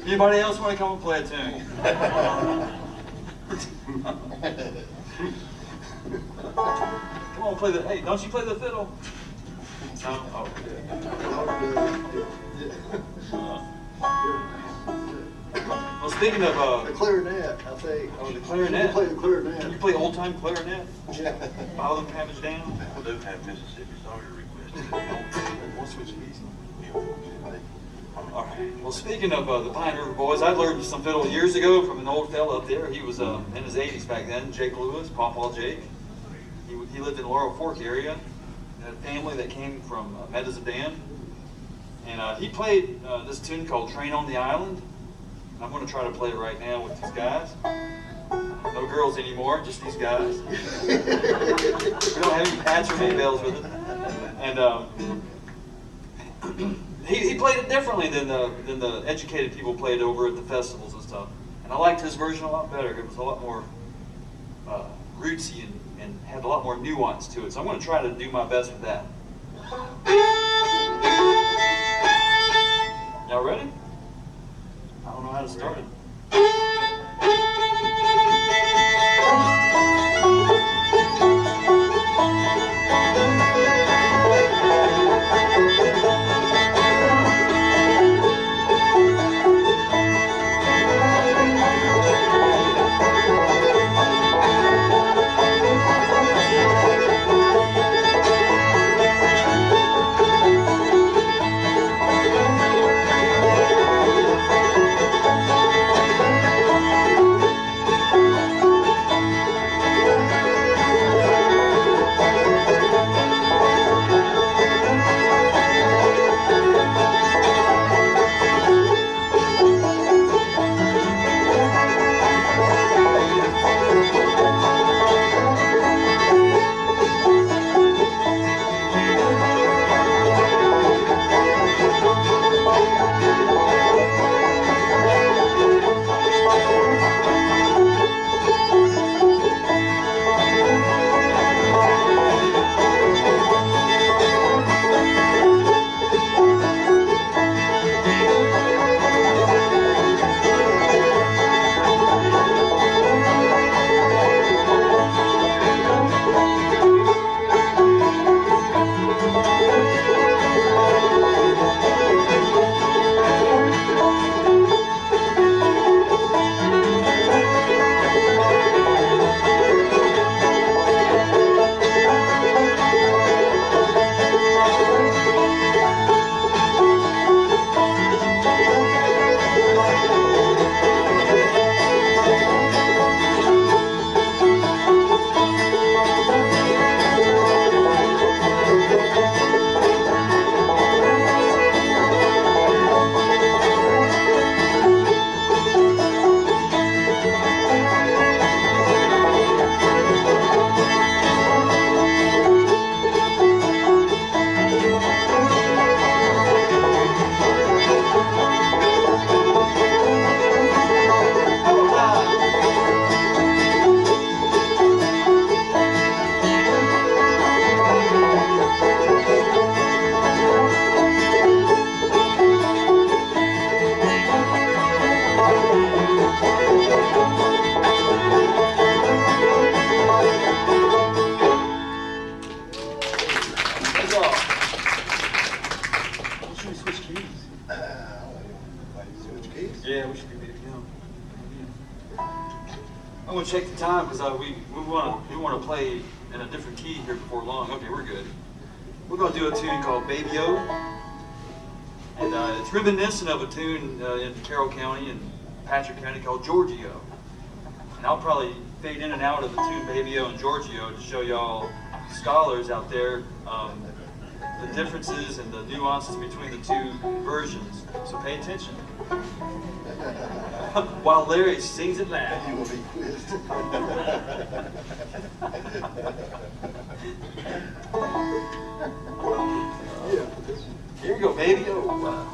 Anybody else want to come and play a tune? Come on, play the. Hey, don't you play the fiddle? No. Oh. Well, speaking of The clarinet, I think. oh, the clarinet. You play the clarinet. You play old time clarinet? Yeah. Bow them cabbages down. I do have Mississippi Sawyer requested. We'll switch keys. All right. Well, speaking of the Pine River Boys, I learned some fiddle years ago from an old fella up there. He was in his 80s back then, Jake Lewis, Pawpaw Jake. He lived in the Laurel Fork area. Had a family that came from Meadows of Dan. And he played this tune called Train on the Island. And I'm going to try to play it right now with these guys. No girls anymore, just these guys. We don't have any hats or any bells with it. And he played it differently than the educated people played over at the festivals and stuff. And I liked his version a lot better. It was a lot more rootsy and had a lot more nuance to it. So I'm going to try to do my best with that. Y'all ready? I don't know how to start it. Yeah, we should be again. I'm gonna check the time because we want to play in a different key here before long. Okay, we're good. We're gonna do a tune called Baby O, and it's reminiscent of a tune in Carroll County and Patrick County called Giorgio. And I'll probably fade in and out of the tune Baby O and Giorgio to show y'all scholars out there the differences and the nuances between the two versions. So pay attention. While Larry sings it loud. You will be quizzed. Here you go, baby. Oh,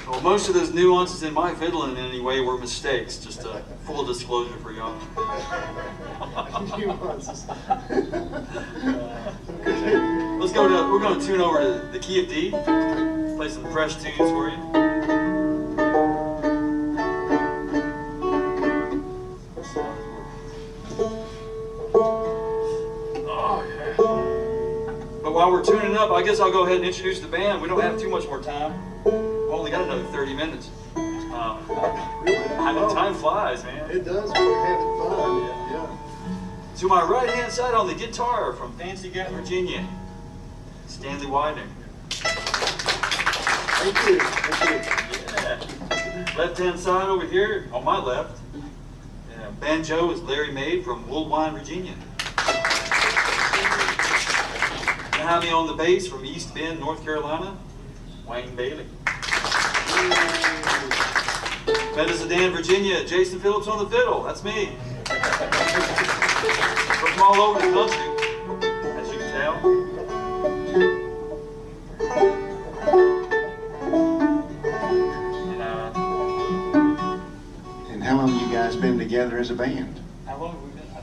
Well, most of those nuances in my fiddling in any way were mistakes. Just a full disclosure for y'all. Let's go to, we're going to tune over to the key of D. Play some fresh tunes for you. But while we're tuning up, I guess I'll go ahead and introduce the band. We don't have too much more time. We've only got another 30 minutes. I mean, time flies, man. It does when we're having fun. Yeah. To my right-hand side on the guitar from Fancy Gap, Virginia, Stanley Widener. Thank you. Thank Yeah. Left-hand side over here, on my left, banjo is Larry Maid from Woolwine, Virginia. Behind me on the bass from East Bend, North Carolina, Wayne Bailey. Medicine, Virginia, Jason Phillips on the fiddle. That's me. From all over the country, as you can tell. And how long have you guys been together as a band? How long have we been? I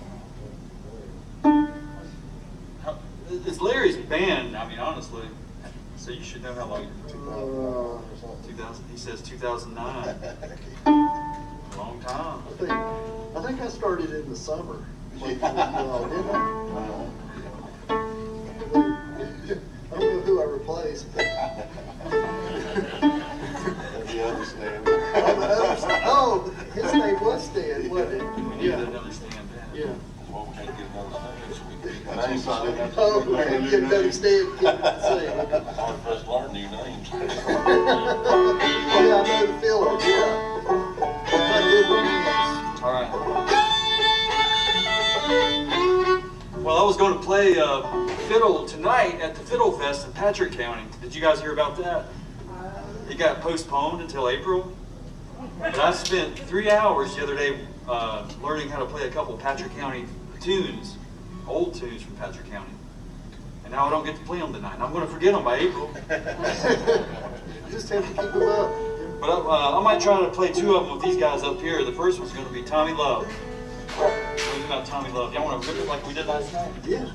don't know. It's Larry's band, I mean, honestly. So you should know how long you've been. 2000, he says 2009. Long time. I think I started in the summer. Didn't I? I don't know who I replaced. Oh, his name was Stan, wasn't it? We need another stand. Yeah. Well, we can't get another thing this week. Oh, man, you can't understand. Can't say. Hard for us to learn new names. Yeah, I know the feeling. Yeah. My good ones. All right. Well, I was going to play fiddle tonight at the Fiddle Fest in Patrick County. Did you guys hear about that? It got postponed until April. But I spent 3 hours the other day learning how to play a couple Patrick County tunes, old tunes from Patrick County. And now I don't get to play them tonight. I'm going to forget them by April. Just have to keep them up. But I might try to play 2 of them with these guys up here. The first one's going to be Tommy Love. What about Tommy Love? Y'all want to rip it like we did last night? Yeah.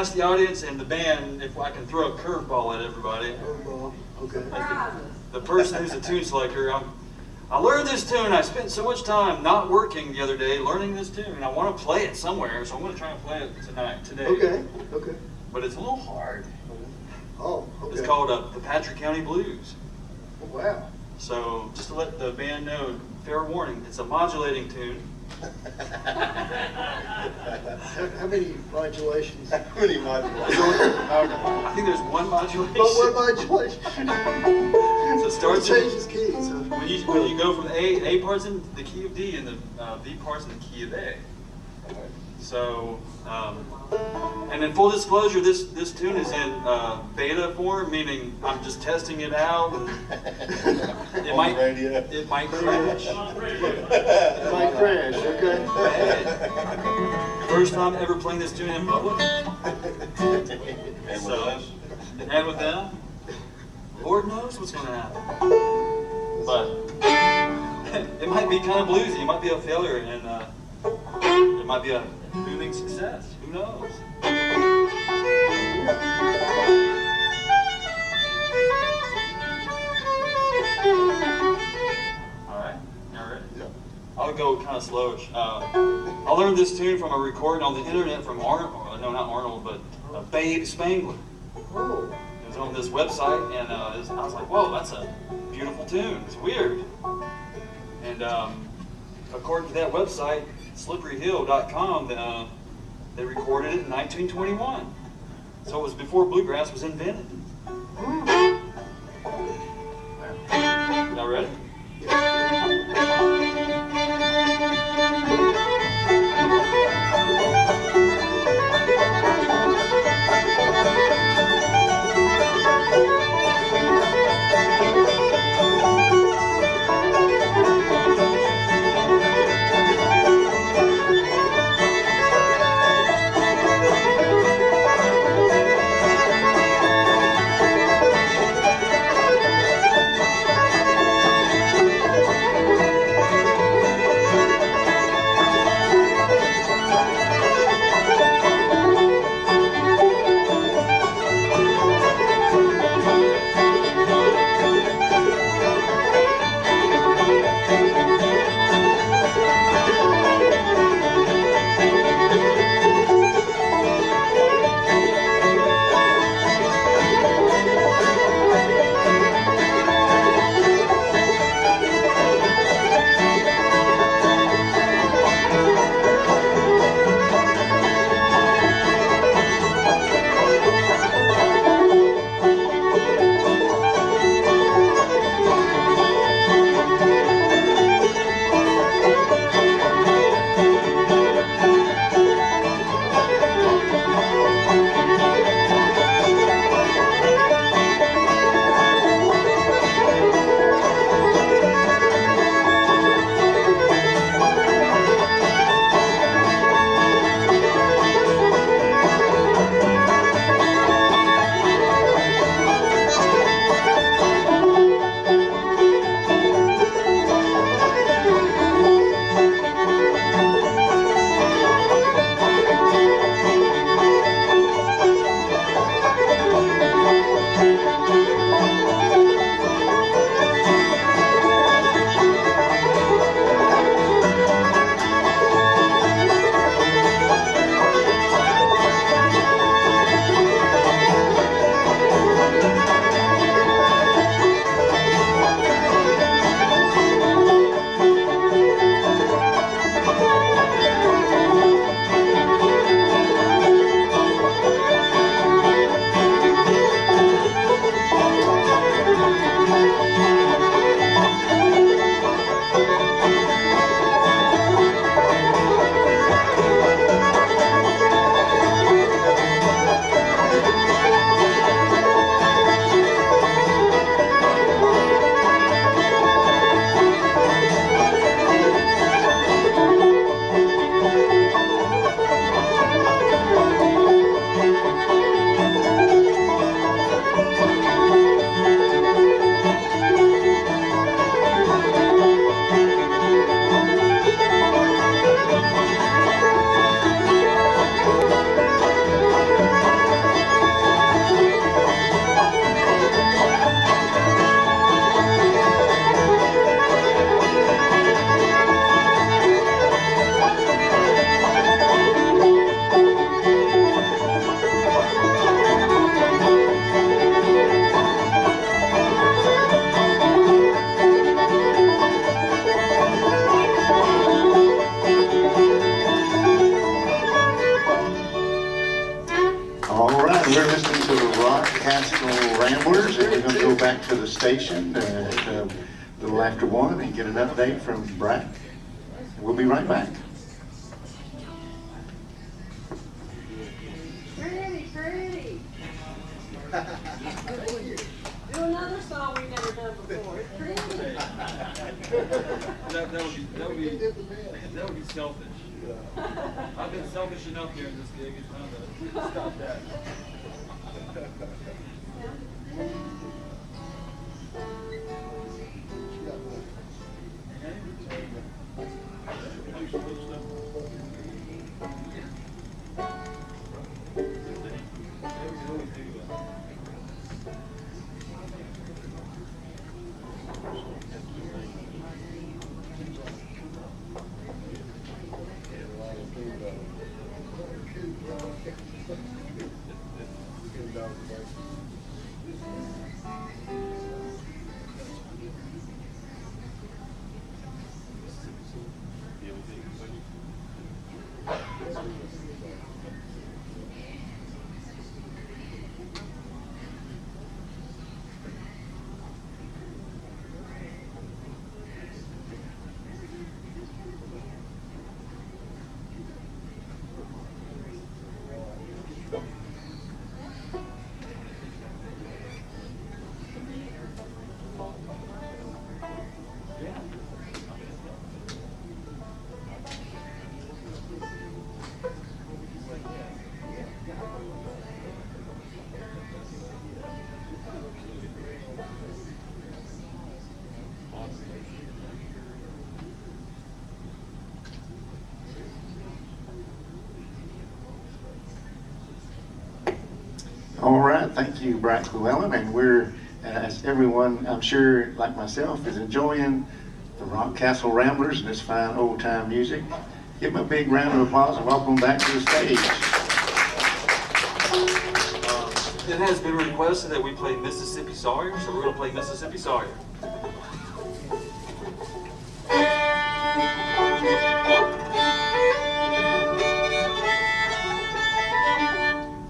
ask the audience and the band if I can throw a curveball at everybody. Okay. The person who's the tune selector, I learned this tune. I spent so much time not working the other day learning this tune, and I want to play it somewhere, so I'm going to try and play it today. Okay, okay. But it's a little hard. Oh, okay. It's called the Patrick County Blues. Oh, wow. So just to let the band know, fair warning, it's a modulating tune. How many modulations? How many modulations? I think there's one modulation. But what modulation? So it starts It changes keys, huh? when you go from the A part's in the key of D and the B part's in the key of A. So, and in full disclosure, this tune is in beta form, meaning I'm just testing it out. It might crash. It might crash, okay. First time ever playing this tune in public. And with us. And with them, Lord knows what's going to happen. But it might be kind of bluesy. It might be a failure, and it might be a booming success. Who knows? All right, y'all ready? Yeah. I'll go kind of slowish. I learned this tune from a recording on the internet from Arnold. No, not Arnold, but Babe Spangler. Oh. It was on this website, and I was like, whoa, that's a beautiful tune. It's weird. And according to that website, slipperyhill.com, they recorded it in 1921. So it was before bluegrass was invented. Y'all ready? back to the station at a little after 1 and get an update from Brad. We'll be right back. Pretty. Do another song we've never done before. It's pretty. That would be selfish. I've been selfish enough here in this gig. It's time to stop that. All right, thank you, Bright Llewellyn, and we're, as everyone, I'm sure, like myself, is enjoying the Rock Castle Ramblers and this fine old-time music. Give them a big round of applause and welcome them back to the stage. It has been requested that we play Mississippi Sawyer, so we're going to play Mississippi Sawyer.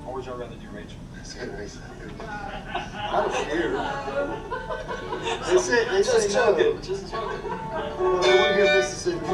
Or would y'all rather do Rachel? I was scared. They say Just no. chug it. Just chug it. Well, they want to hear Mississippi.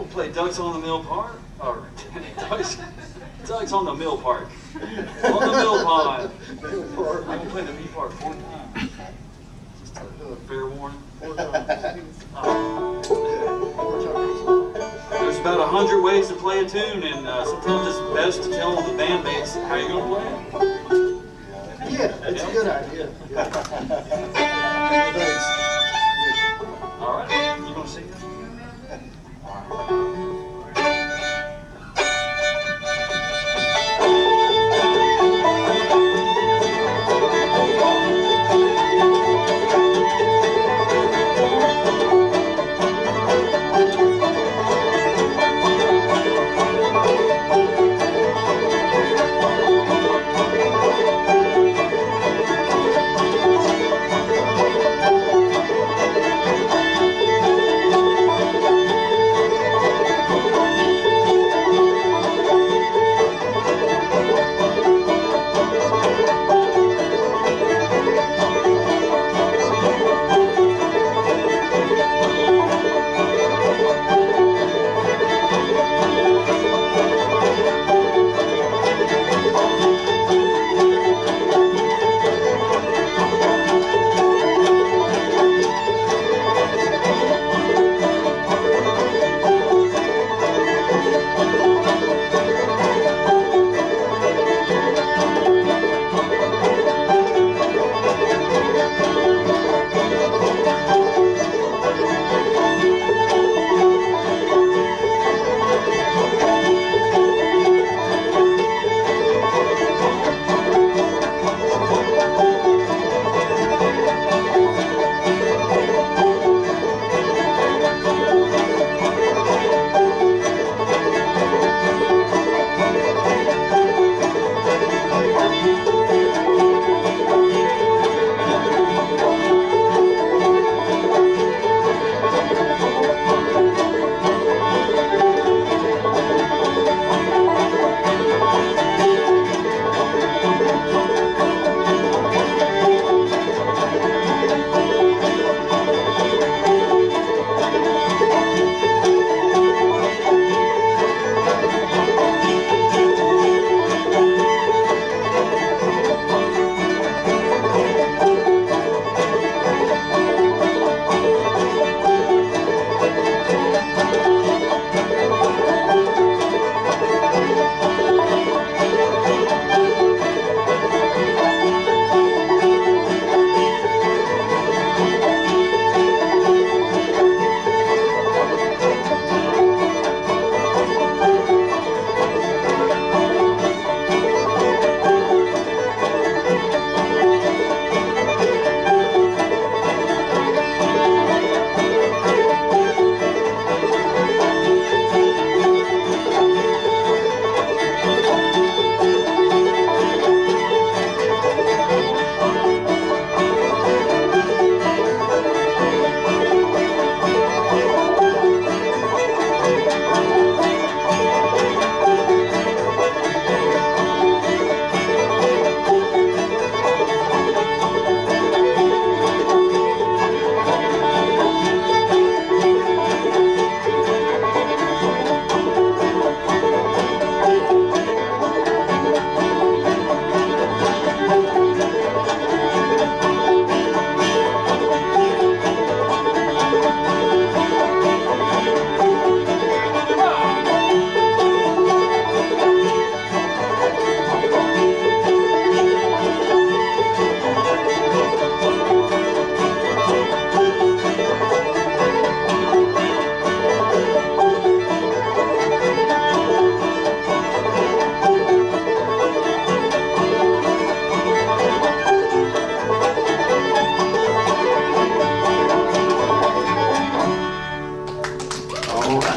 We'll play Ducks on the Mill Park, or Ducks on the Mill Park. On the Mill Pond. I'm going to play the B part 4 times. Just a fair warning. There's about 100 ways to play a tune, and sometimes it's best to tell the bandmates how you're going to play it. Yeah, that's a good idea. All right, you going to sing that?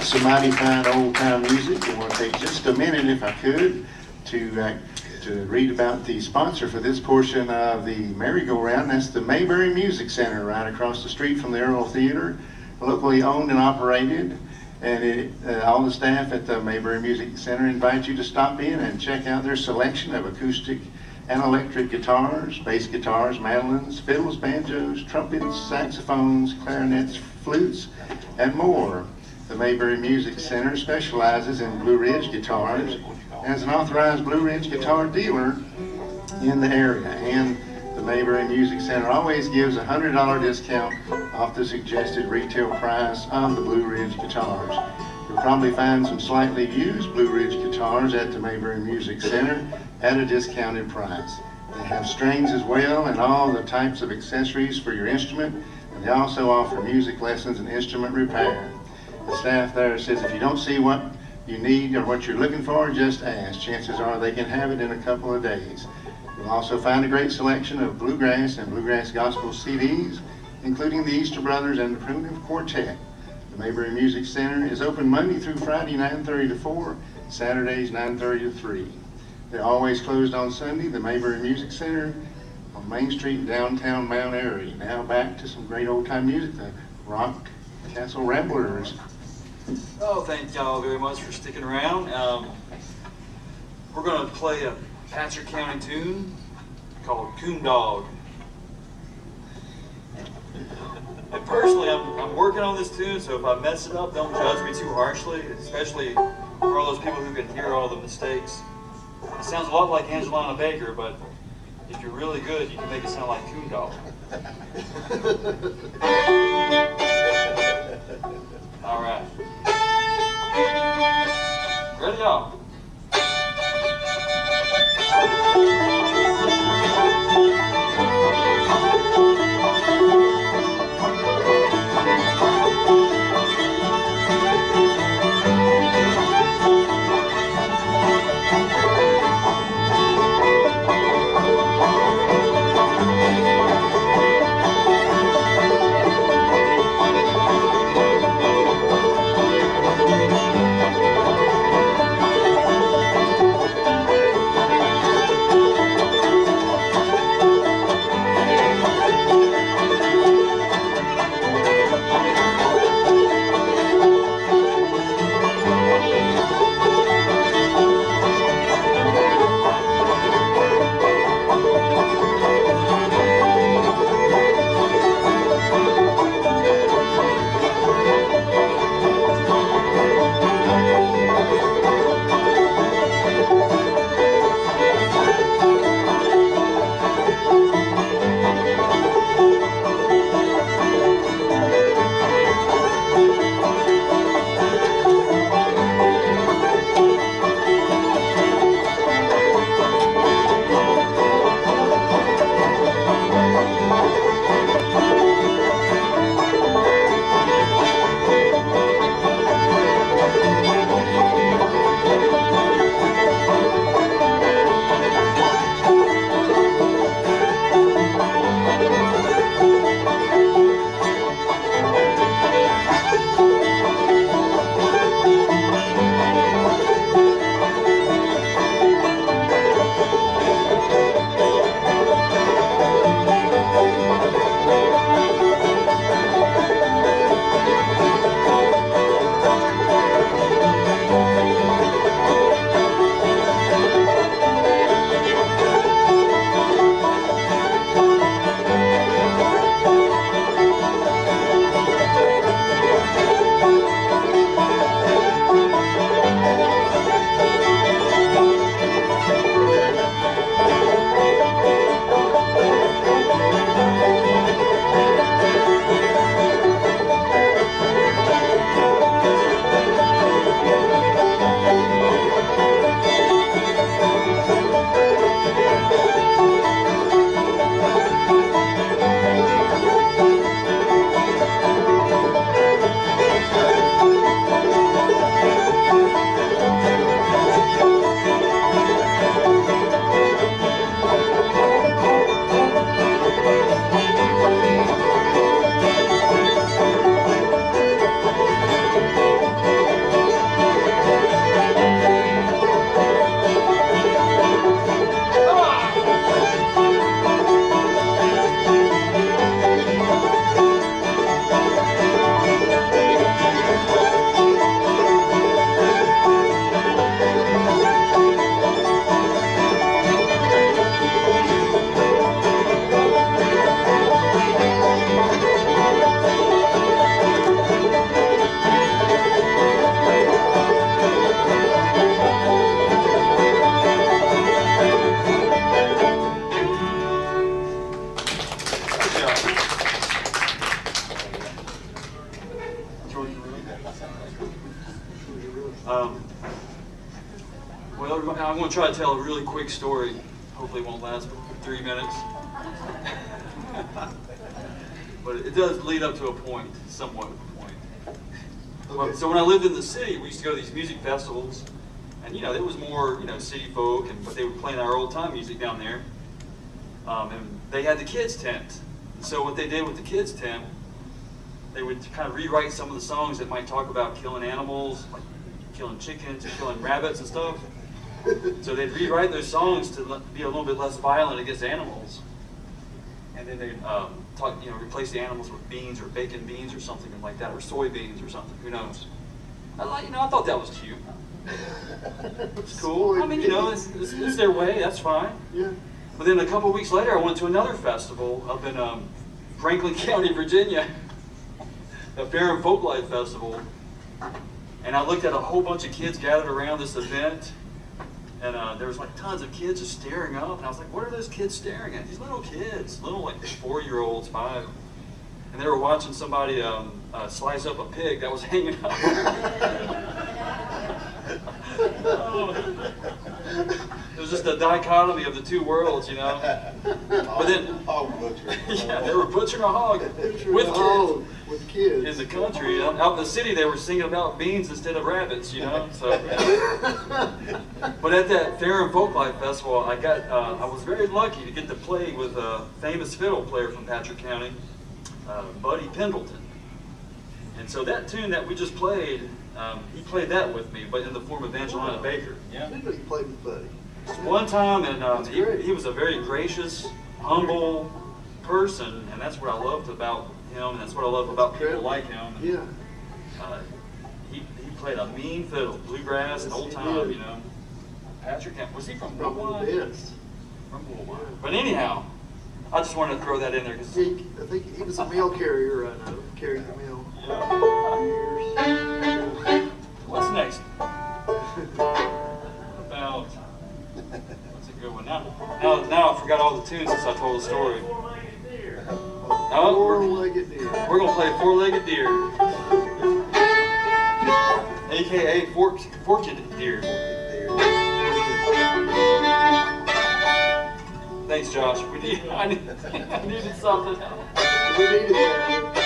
Some mighty fine old-time music. I want to take just a minute, if I could, to read about the sponsor for this portion of the merry-go-round. That's the Mayberry Music Center right across the street from the Earl Theater, locally owned and operated. And all the staff at the Mayberry Music Center invite you to stop in and check out their selection of acoustic and electric guitars, bass guitars, mandolins, fiddles, banjos, trumpets, saxophones, clarinets, flutes, and more. The Mayberry Music Center specializes in Blue Ridge guitars as an authorized Blue Ridge guitar dealer in the area, and the Mayberry Music Center always gives a $100 discount off the suggested retail price of the Blue Ridge guitars. You'll probably find some slightly used Blue Ridge guitars at the Mayberry Music Center at a discounted price. They have strings as well and all the types of accessories for your instrument, and they also offer music lessons and instrument repair. The staff there says if you don't see what you need or what you're looking for, just ask. Chances are they can have it in a couple of days. You'll also find a great selection of bluegrass and bluegrass gospel CDs, including the Easter Brothers and the Primitive Quartet. The Mayberry Music Center is open Monday through Friday, 9:30 to 4, Saturdays, 9:30 to 3. They're always closed on Sunday. The Mayberry Music Center on Main Street in downtown Mount Airy. Now back to some great old-time music, the Rock Castle Ramblers. Oh, thank y'all very much for sticking around. We're going to play a Patrick County tune called Coon Dog. And personally, I'm working on this tune, so if I mess it up, don't judge me too harshly, especially for all those people who can hear all the mistakes. It sounds a lot like Angelina Baker, but if you're really good, you can make it sound like Coon Dog. All right. Ready, y'all? Georgia Road. Well, I'm going to try to tell a really quick story. Hopefully it won't last 3 minutes. But it does lead up to a point, somewhat of a point. Well, so when I lived in the city, we used to go to these music festivals. And, you know, there was more, you know, city folk, but they were playing our old time music down there. And they had the kids' tent. So what they did with the kids' tent, they would kind of rewrite some of the songs that might talk about killing animals, like killing chickens and killing rabbits and stuff. So they'd rewrite those songs to be a little bit less violent against animals. And then they'd replace the animals with beans or bacon beans or something like that, or soybeans or something, who knows. I thought that was cute. It's cool. I mean, you know, it's their way, that's fine. Yeah. But then a couple of weeks later, I went to another festival up in Franklin County, Virginia, a Fair and Folklife Festival. And I looked at a whole bunch of kids gathered around this event. And there was like tons of kids just staring up. And I was like, what are those kids staring at? These little kids, little like 4-year-olds, 5. And they were watching somebody slice up a pig that was hanging up. It was just a dichotomy of the two worlds, you know. But then, yeah, they were butchering a hog with kids in the country. Out in the city, they were singing about beans instead of rabbits, you know. So, but at that Fair and Folklife Festival, I was very lucky to get to play with a famous fiddle player from Patrick County, Buddy Pendleton. And so that tune that we just played, he played that with me, but in the form of Angelina Baker. Yeah. I didn't know you played with Buddy. One time, and he was a very gracious, humble person, and that's what I loved about him, and that's what I love about people like him. And, yeah. He played a mean fiddle, bluegrass, and old time, you know. Patrick, was he from Woolwine? Yes. From Woolwine. But anyhow, I just wanted to throw that in there. Cause I think he was a mail carrier, I know, carried the mail. What's next? About, what's a good one? Now I forgot all the tunes since I told the story. Four-legged deer. We're going to play Four-Legged Deer. AKA Forked Deer. Thanks, Josh. I needed something. We needed that.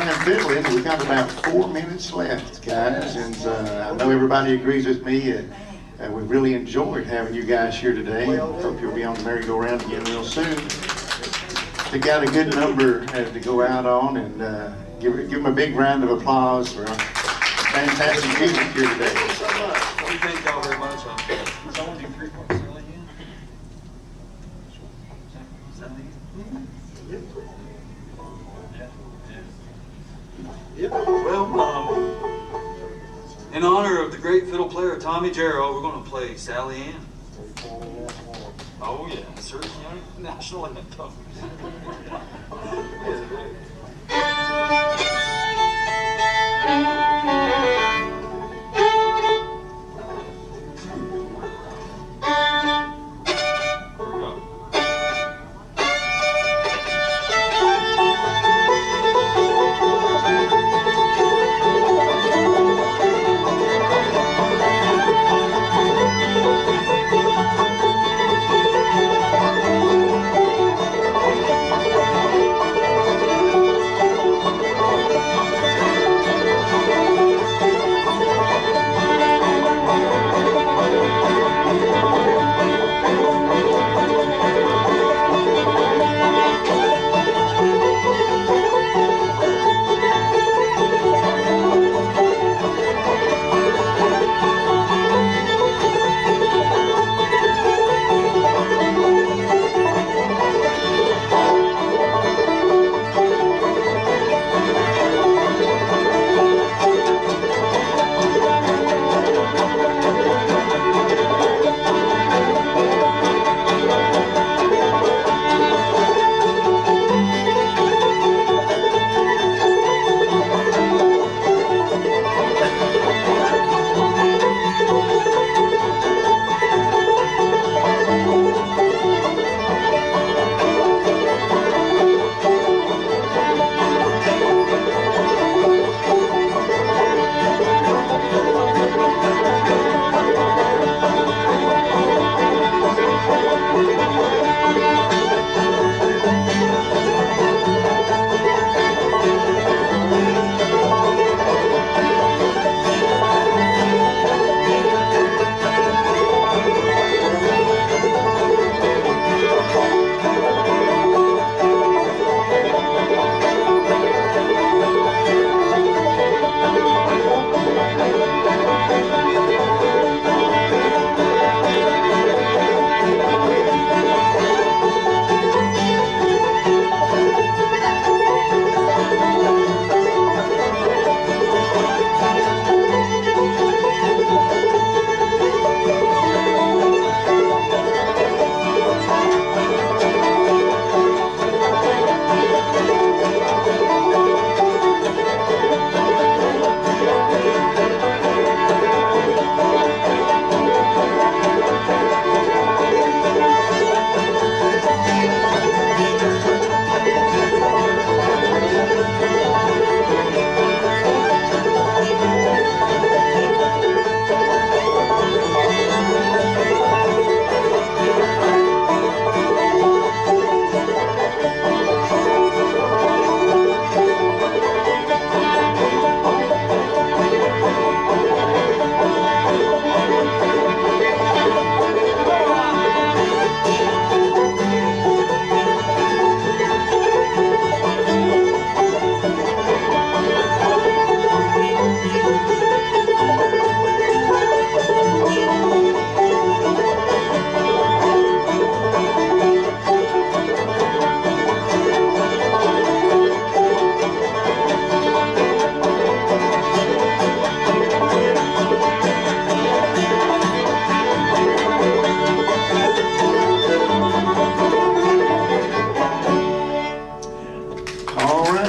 time fiddling. We've got about 4 minutes left, guys, and I know everybody agrees with me. We really enjoyed having you guys here today. Hope you'll be on the merry-go-round again real soon. We got a good number to go out on, and give them a big round of applause for fantastic music here today. Thank y'all very much. Someone do 3 points early again? Well, in honor of the great fiddle player Tommy Jarrow, we're going to play Sally Ann. Oh yeah, Sir County National Anthem.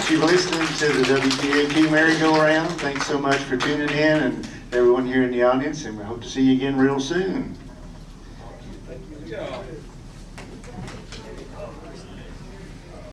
You're listening to the WPAQ Merry-Go-Round. Thanks so much for tuning in, and everyone here in the audience, and we hope to see you again real soon. Thank you.